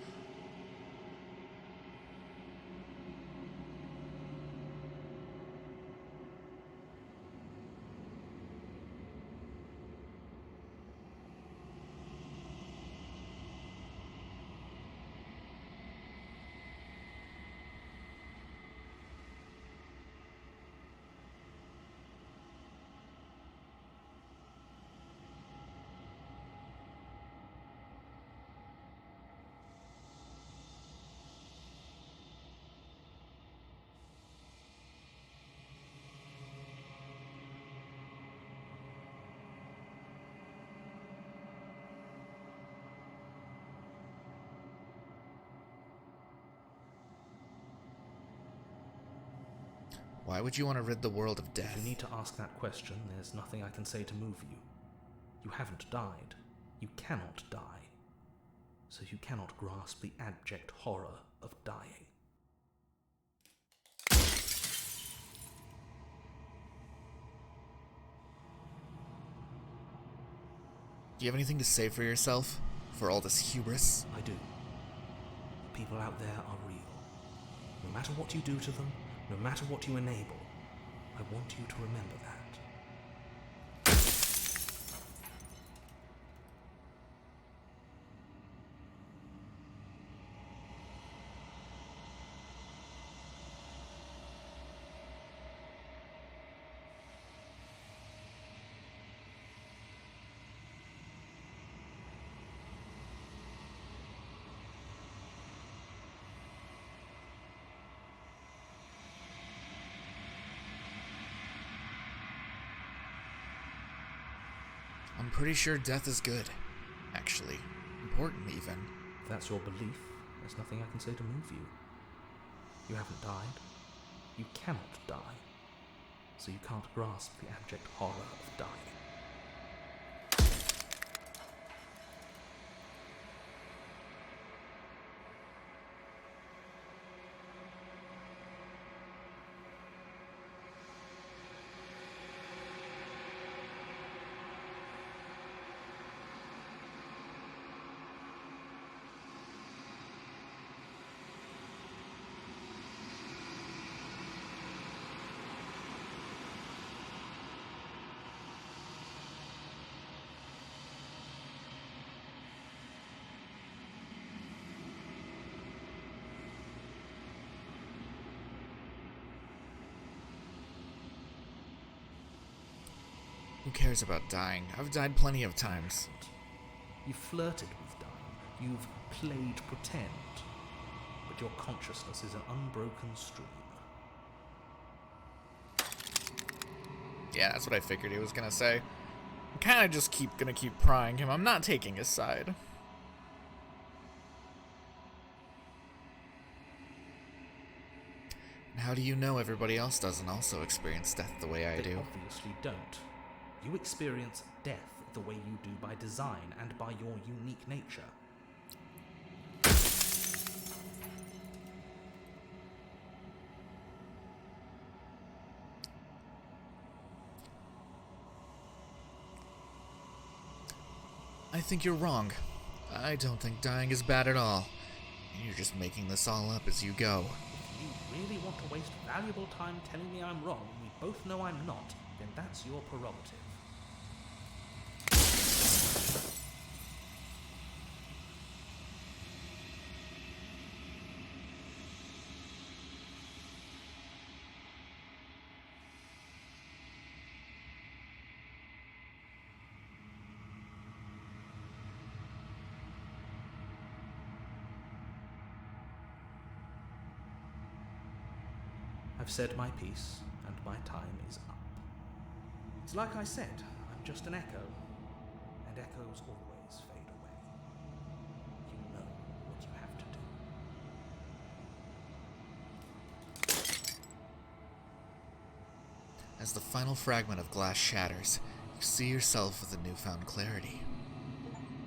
Why would you want to rid the world of death? If you need to ask that question, there's nothing I can say to move you. You haven't died. You cannot die. So you cannot grasp the abject horror of dying. Do you have anything to say for yourself? For all this hubris? I do. The people out there are real. No matter what you do to them, no matter what you enable, I want you to remember that. I'm pretty sure death is good. Actually, important even. If that's your belief, there's nothing I can say to move you. You haven't died. You cannot die. So you can't grasp the abject horror of dying. Who cares about dying? I've died plenty of times. You've flirted with dying. You've played pretend. But your consciousness is an unbroken stream. Yeah, that's what I figured he was gonna say. I'm kinda just gonna keep prying him. I'm not taking his side. How do you know everybody else doesn't also experience death the way I They do? obviously don't. You experience death the way you do by design and by your unique nature. I think you're wrong. I don't think dying is bad at all. You're just making this all up as you go. If you really want to waste valuable time telling me I'm wrong, and we both know I'm not, then that's your prerogative. I've said my piece, and my time is up. It's like I said, I'm just an echo, and echoes always fade away. You know what you have to do. As the final fragment of glass shatters, you see yourself with a newfound clarity.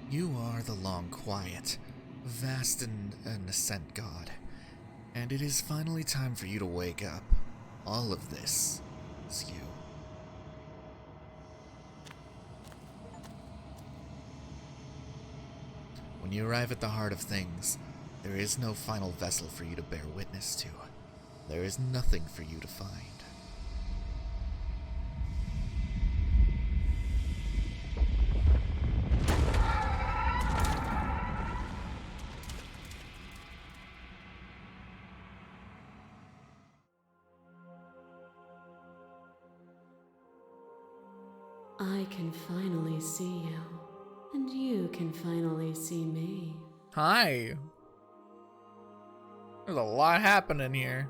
You are the long quiet, vast and nascent god. And it is finally time for you to wake up. All of this is you. When you arrive at the heart of things, there is no final vessel for you to bear witness to. There is nothing for you to find. I can finally see you, and you can finally see me. Hi. There's a lot happening here.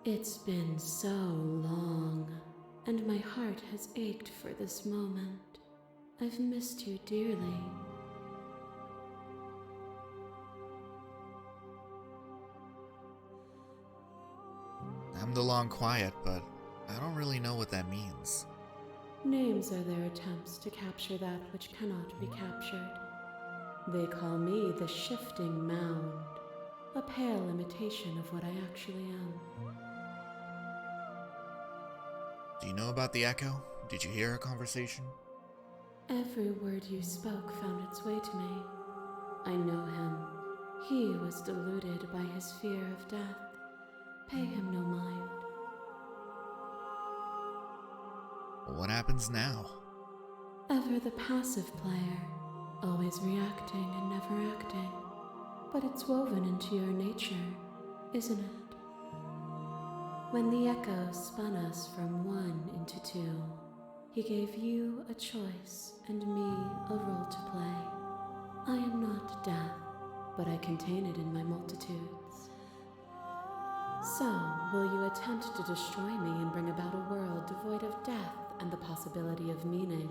It's been so long, and my heart has ached for this moment. I've missed you dearly. I'm the long quiet, but I don't really know what that means. Names are their attempts to capture that which cannot be captured. They call me the Shifting Mound, a pale imitation of what I actually am. Do you know about the Echo? Did you hear our conversation? Every word you spoke found its way to me. I know him. He was deluded by his fear of death. Pay him no mind. What happens now? Ever the passive player, always reacting and never acting. But it's woven into your nature, isn't it? When the Echo spun us from one into two, he gave you a choice and me a role to play. I am not death, but I contain it in my multitudes. So, will you attempt to destroy me and bring about a world devoid of death and the possibility of meaning?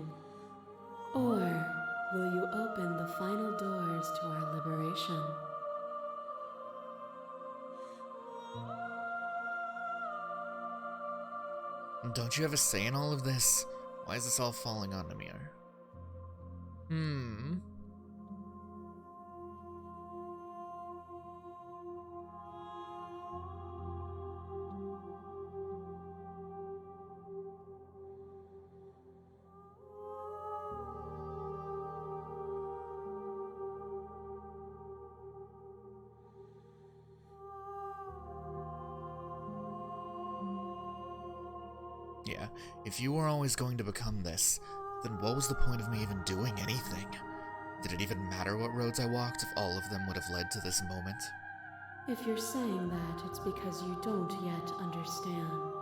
Or will you open the final doors to our liberation? Don't you have a say in all of this? Why is this all falling on Namir? Yeah, if you were always going to become this, then what was the point of me even doing anything? Did it even matter what roads I walked if all of them would have led to this moment? If you're saying that, it's because you don't yet understand.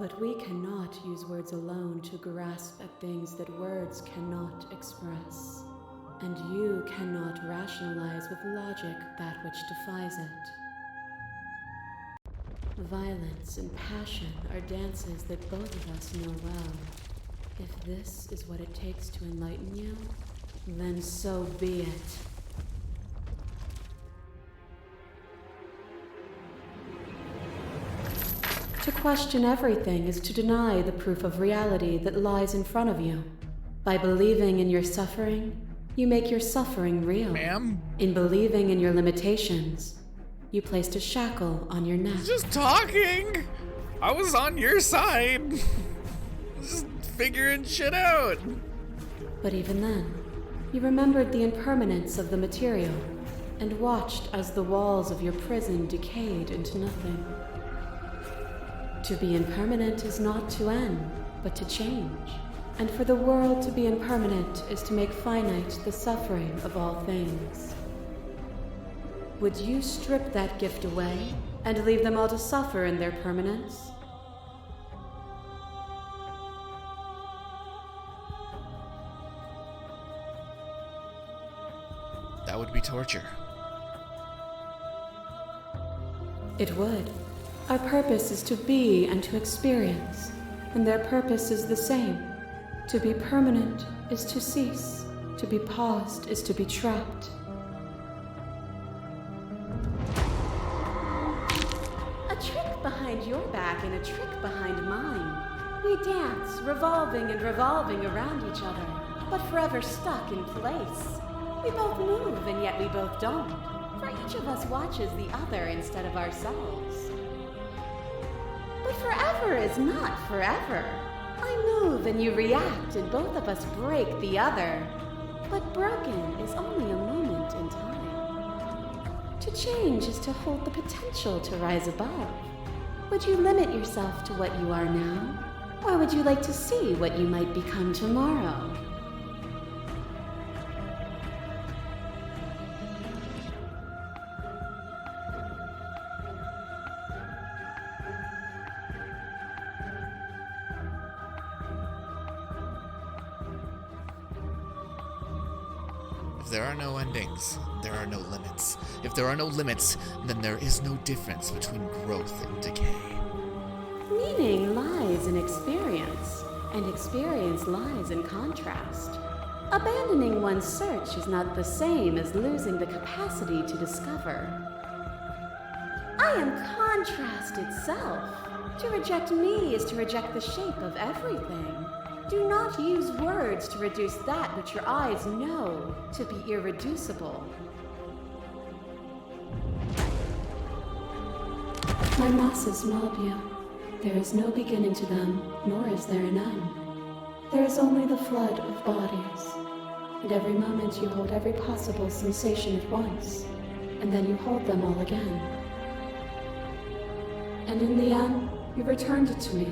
But we cannot use words alone to grasp at things that words cannot express. And you cannot rationalize with logic that which defies it. Violence and passion are dances that both of us know well. If this is what it takes to enlighten you, then so be it. To question everything is to deny the proof of reality that lies in front of you. By believing in your suffering, you make your suffering real. Ma'am? In believing in your limitations, you placed a shackle on your neck. Just talking. I was on your side. Just figuring shit out. But even then, you remembered the impermanence of the material and watched as the walls of your prison decayed into nothing. To be impermanent is not to end, but to change. And for the world to be impermanent is to make finite the suffering of all things. Would you strip that gift away and leave them all to suffer in their permanence? That would be torture. It would. Our purpose is to be and to experience, and their purpose is the same. To be permanent is to cease. To be paused is to be trapped. A trick behind your back and a trick behind mine. We dance, revolving and revolving around each other, but forever stuck in place. We both move and yet we both don't, for each of us watches the other instead of ourselves. But forever is not forever. I move and you react and both of us break the other. But broken is only a moment in time. To change is to hold the potential to rise above. Would you limit yourself to what you are now? Or would you like to see what you might become tomorrow? If there are no endings, there are no limits. If there are no limits, then there is no difference between growth and decay. Meaning lies in experience, and experience lies in contrast. Abandoning one's search is not the same as losing the capacity to discover. I am contrast itself. To reject me is to reject the shape of everything. Do not use words to reduce that which your eyes know to be irreducible. My masses mob you. There is no beginning to them, nor is there an end. There is only the flood of bodies. And every moment you hold every possible sensation at once, and then you hold them all again. And in the end, you returned it to me.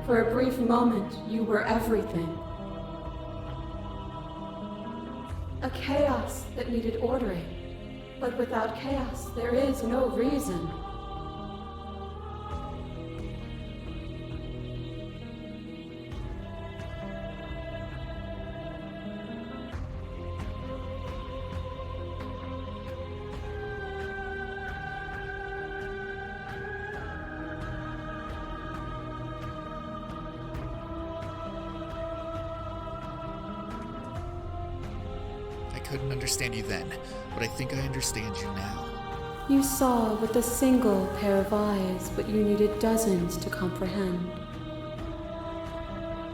For a brief moment, you were everything. A chaos that needed ordering. But without chaos, there is no reason. I couldn't understand you then, but I think I understand you now. You saw with a single pair of eyes what you needed dozens to comprehend.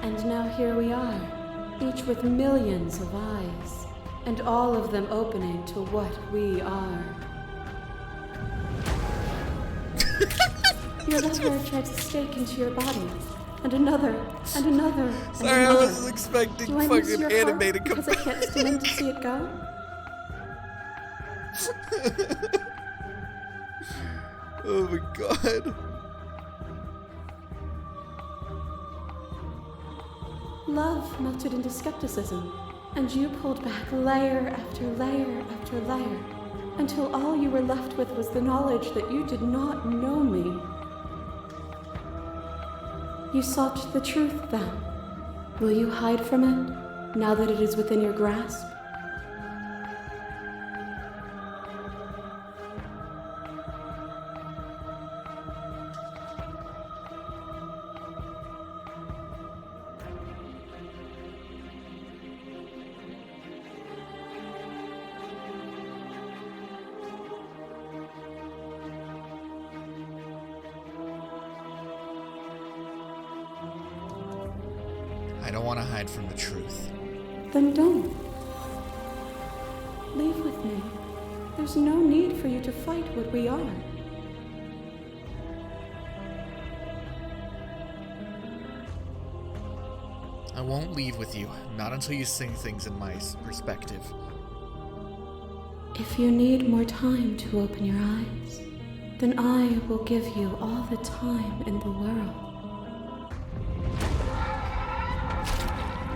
And now here we are, each with millions of eyes, and all of them opening to what we are. Your lover tried to stake into your body, and another, and another, and Sorry, another. I was expecting Do I miss fucking your anime to heart come because I can't stand to see it go? Oh my god. Love melted into skepticism, and you pulled back layer after layer after layer, until all you were left with was the knowledge that you did not know me. You sought the truth then. Will you hide from it, now that it is within your grasp? I don't want to hide from the truth. Then don't. Leave with me. There's no need for you to fight what we are. I won't leave with you, not until you see things in my perspective. If you need more time to open your eyes, then I will give you all the time in the world.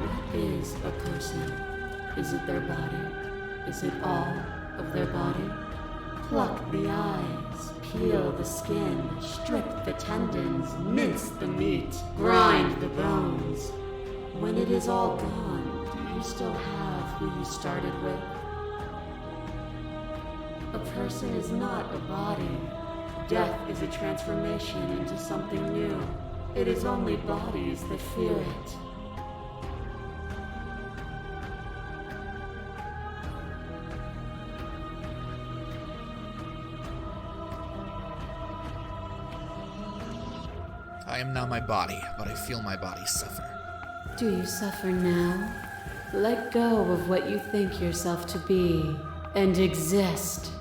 What is a person? Is it their body? Is it all of their body? Pluck the eyes, peel the skin, strip the tendons, mince the meat, grind the bones. When it is all gone, do you still have who you started with? A person is not a body. Death is a transformation into something new. It is only bodies that fear it. I am not my body, but I feel my body suffer. Do you suffer now? Let go of what you think yourself to be and exist.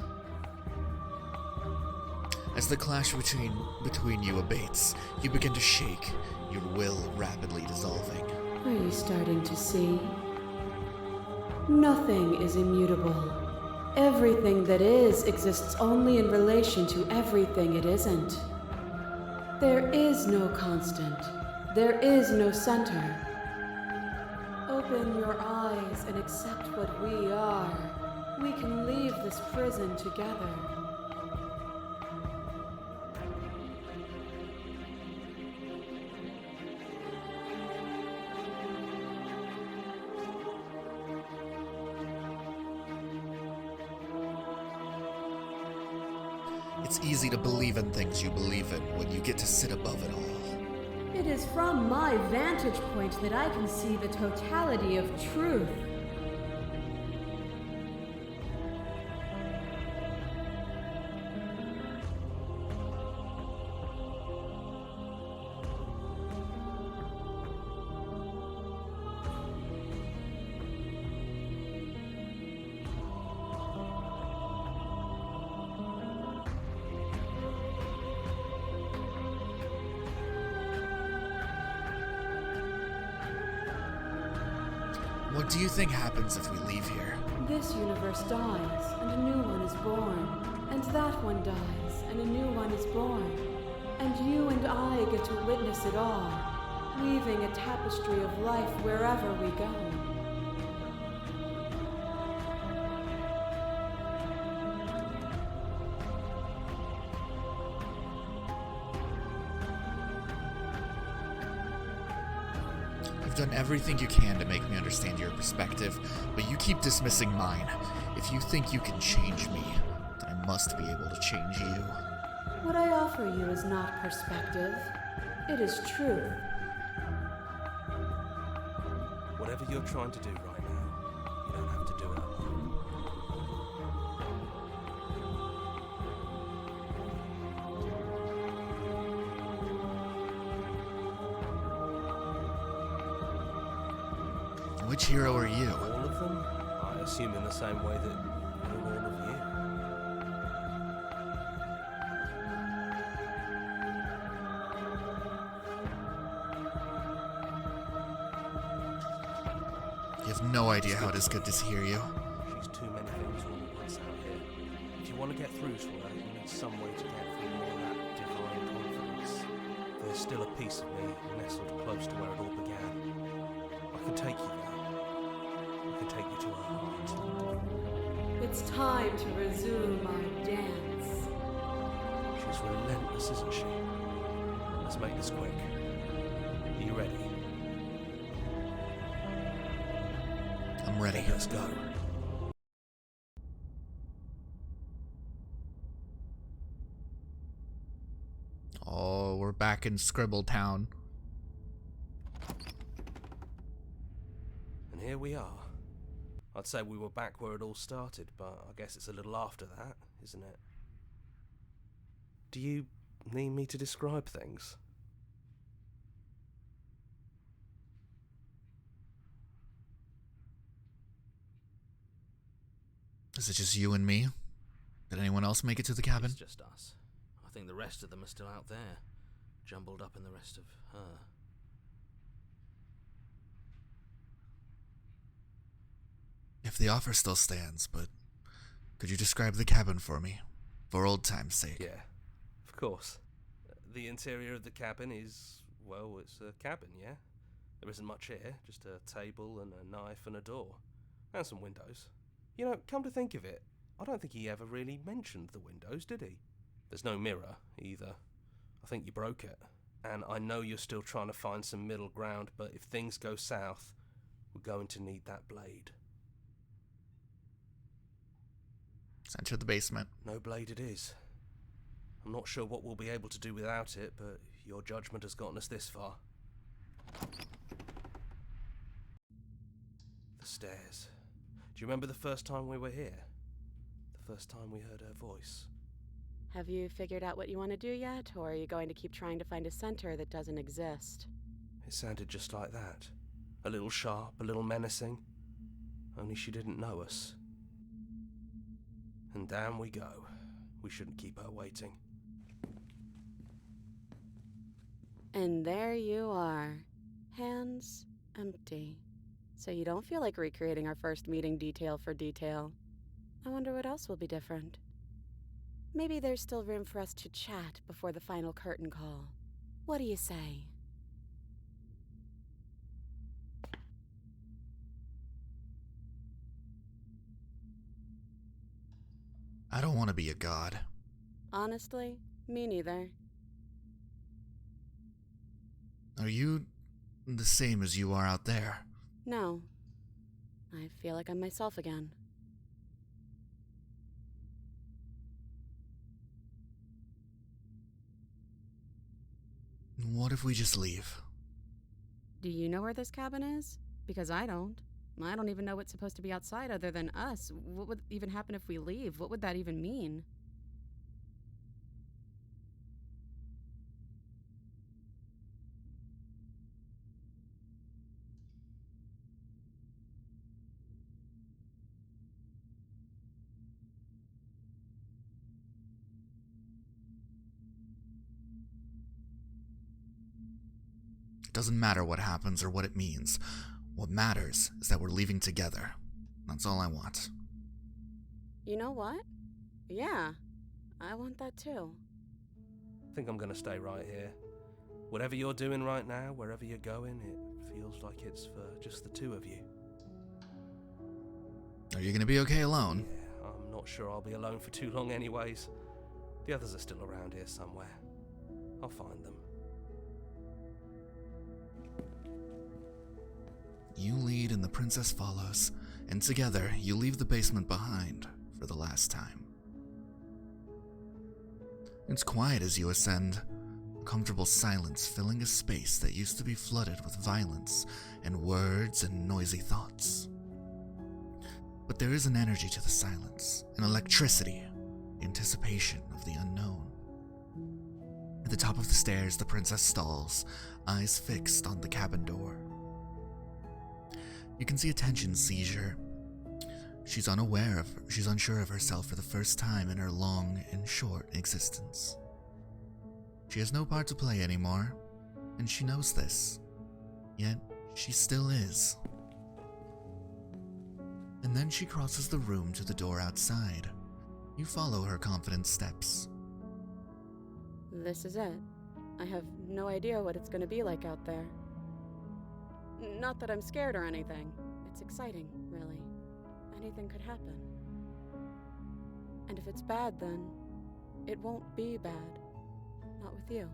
As the clash between you abates, you begin to shake, your will rapidly dissolving. Are you starting to see? Nothing is immutable. Everything that is exists only in relation to everything it isn't. There is no constant. There is no center. Open your eyes and accept what we are. We can leave this prison together. It's easy to believe in things you believe in when you get to sit above it all. It is from my vantage point that I can see the totality of truth. What do you think happens if we leave here? This universe dies, and a new one is born. And that one dies, and a new one is born. And you and I get to witness it all, weaving a tapestry of life wherever we go. You've done everything you can to make me understand your perspective, but you keep dismissing mine. If you think you can change me, then I must be able to change you. What I offer you is not perspective. It is truth. Whatever you're trying to do right now, you don't have to do it alone. Which hero are you? All of them? I assume in the same way that you're all of you. You have no idea how it is good to hear you. She's too many things all at once out here. If you want to get through to her, you need some way to get through more of that divine confidence. There's still a piece of me nestled close to where it all began. I can take you there. I can take you to her heart. It's time to resume our dance. She's relentless, isn't she? Let's make this quick. Are you ready? I'm ready. Let's go. Oh, we're back in Scribble Town. And here we are. I'd say we were back where it all started, but I guess it's a little after that, isn't it? Do you need me to describe things? Is it just you and me? Did anyone else make it to the cabin? It's just us. I think the rest of them are still out there, jumbled up in the rest of her. if the offer still stands, but could you describe the cabin for me? For old time's sake. Yeah, of course. The interior of the cabin is, well, it's a cabin, yeah? There isn't much here, just a table and a knife and a door. And some windows. You know, come to think of it, I don't think he ever really mentioned the windows, did he? There's no mirror, either. I think you broke it. And I know you're still trying to find some middle ground, but if things go south, we're going to need that blade. Let's enter the basement. No blade it is. I'm not sure what we'll be able to do without it, but your judgment has gotten us this far. The stairs. Do you remember the first time we were here? The first time we heard her voice? Have you figured out what you want to do yet, or are you going to keep trying to find a center that doesn't exist? It sounded just like that. A little sharp, a little menacing. Only she didn't know us. And down we go. We shouldn't keep her waiting. And there you are. Hands empty. So you don't feel like recreating our first meeting detail for detail. I wonder what else will be different. Maybe there's still room for us to chat before the final curtain call. What do you say? I don't want to be a god. Honestly, me neither. Are you the same as you are out there? No. I feel like I'm myself again. What if we just leave? Do you know where this cabin is? Because I don't. I don't even know what's supposed to be outside other than us. What would even happen if we leave? What would that even mean? It doesn't matter what happens or what it means. What matters is that we're leaving together. That's all I want. You know what? Yeah, I want that too. I think I'm gonna stay right here. Whatever you're doing right now, wherever you're going, it feels like it's for just the two of you. Are you gonna be okay alone? Yeah, I'm not sure I'll be alone for too long anyways. The others are still around here somewhere. I'll find them. You lead and the princess follows, and together you leave the basement behind for the last time. It's quiet as you ascend, a comfortable silence filling a space that used to be flooded with violence and words and noisy thoughts. But there is an energy to the silence, an electricity, anticipation of the unknown. At the top of the stairs, the princess stalls, eyes fixed on the cabin door. You can see a tension seizure. She's unsure of herself for the first time in her long and short existence. She has no part to play anymore, and she knows this. Yet, she still is. And then she crosses the room to the door outside. You follow her confident steps. This is it. I have no idea what it's going to be like out there. Not that I'm scared or anything. It's exciting, really. Anything could happen. And if it's bad, then it won't be bad. Not with you.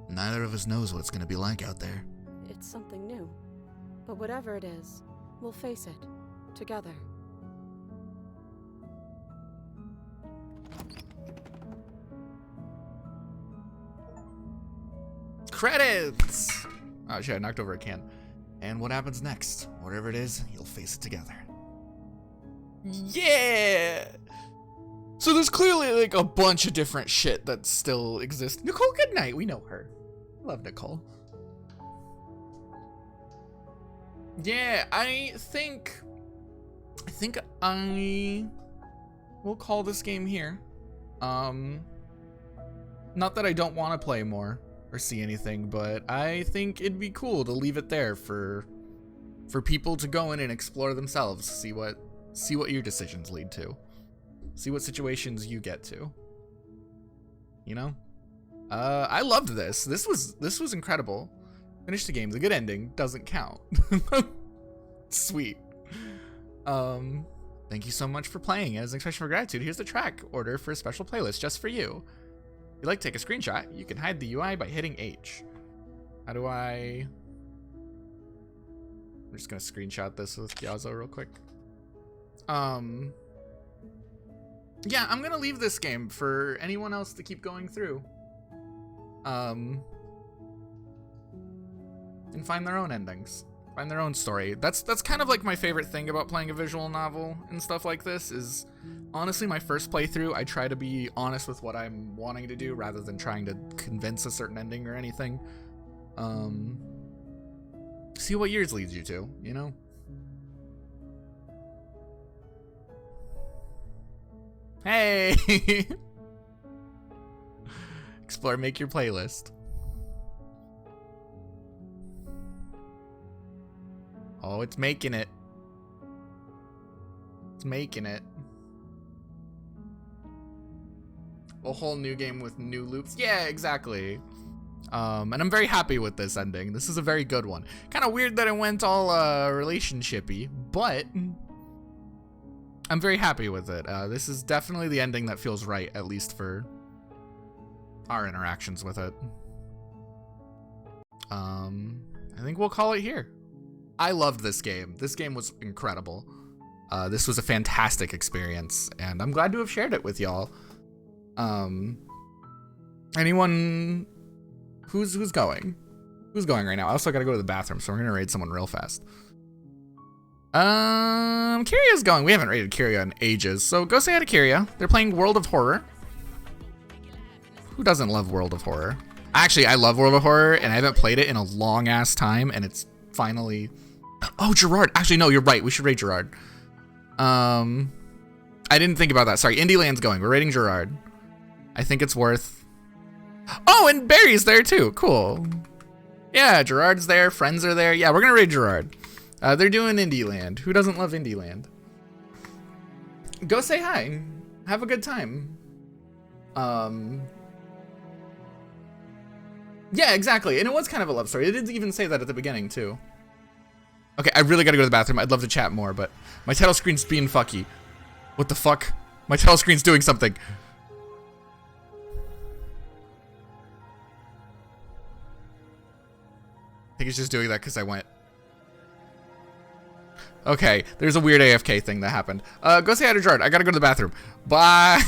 Neither of us knows what it's going to be like out there. It's something new. But whatever it is, we'll face it. Together. Credits! Oh shit, I knocked over a can. And what happens next? Whatever it is, you'll face it together. Yeah! So there's clearly like a bunch of different shit that still exists. Nicole Goodnight, we know her. Love Nicole. Yeah, I think I will call this game here. Not that I don't want to play more. or see anything, but I think it'd be cool to leave it there for people to go in and explore themselves, see what your decisions lead to. See what situations you get to. You know? I loved this. This was incredible. Finished the game. The good ending doesn't count. Sweet. Thank you so much for playing. As an expression of gratitude, here's the track order for a special playlist just for you. If you'd like to take a screenshot, you can hide the UI by hitting H. How do I... I'm just gonna screenshot this with Gyazo real quick. Yeah, I'm gonna leave this game for anyone else to keep going through. And find their own endings. Find their own story. That's kind of like my favorite thing about playing a visual novel and stuff like this is, honestly, my first playthrough, I try to be honest with what I'm wanting to do rather than trying to convince a certain ending or anything. See what yours leads you to, you know? Hey! Explore, make your playlist. Oh, it's making it. It's making it. A whole new game with new loops. Yeah, exactly. And I'm very happy with this ending. This is a very good one. Kind of weird that it went all relationshipy, but I'm very happy with it. This is definitely the ending that feels right, at least for our interactions with it. I think we'll call it here. I loved this game. This game was incredible. This was a fantastic experience, and I'm glad to have shared it with y'all. Anyone who's going? Who's going right now? I also gotta go to the bathroom, so we're gonna raid someone real fast. Kiria's going. We haven't raided Kiria in ages, so go say hi to Kiria. They're playing World of Horror. Who doesn't love World of Horror? Actually, I love World of Horror, and I haven't played it in a long ass time, and it's finally... Oh, Gerard. Actually, no, you're right. We should raid Gerard. I didn't think about that. Sorry, Indieland's going. We're raiding Gerard. I think it's worth... Oh, and Barry's there too. Cool. Yeah, Gerard's there. Friends are there. Yeah, we're gonna raid Gerard. They're doing Indieland. Who doesn't love Indieland? Go say hi. Have a good time. Yeah, exactly. And it was kind of a love story. It did even say that at the beginning too. Okay, I really gotta go to the bathroom. I'd love to chat more, but my title screen's being fucky. What the fuck? My title screen's doing something. I think it's just doing that because I went. Okay, there's a weird AFK thing that happened. Go say hi to Gerard. I gotta go to the bathroom. Bye.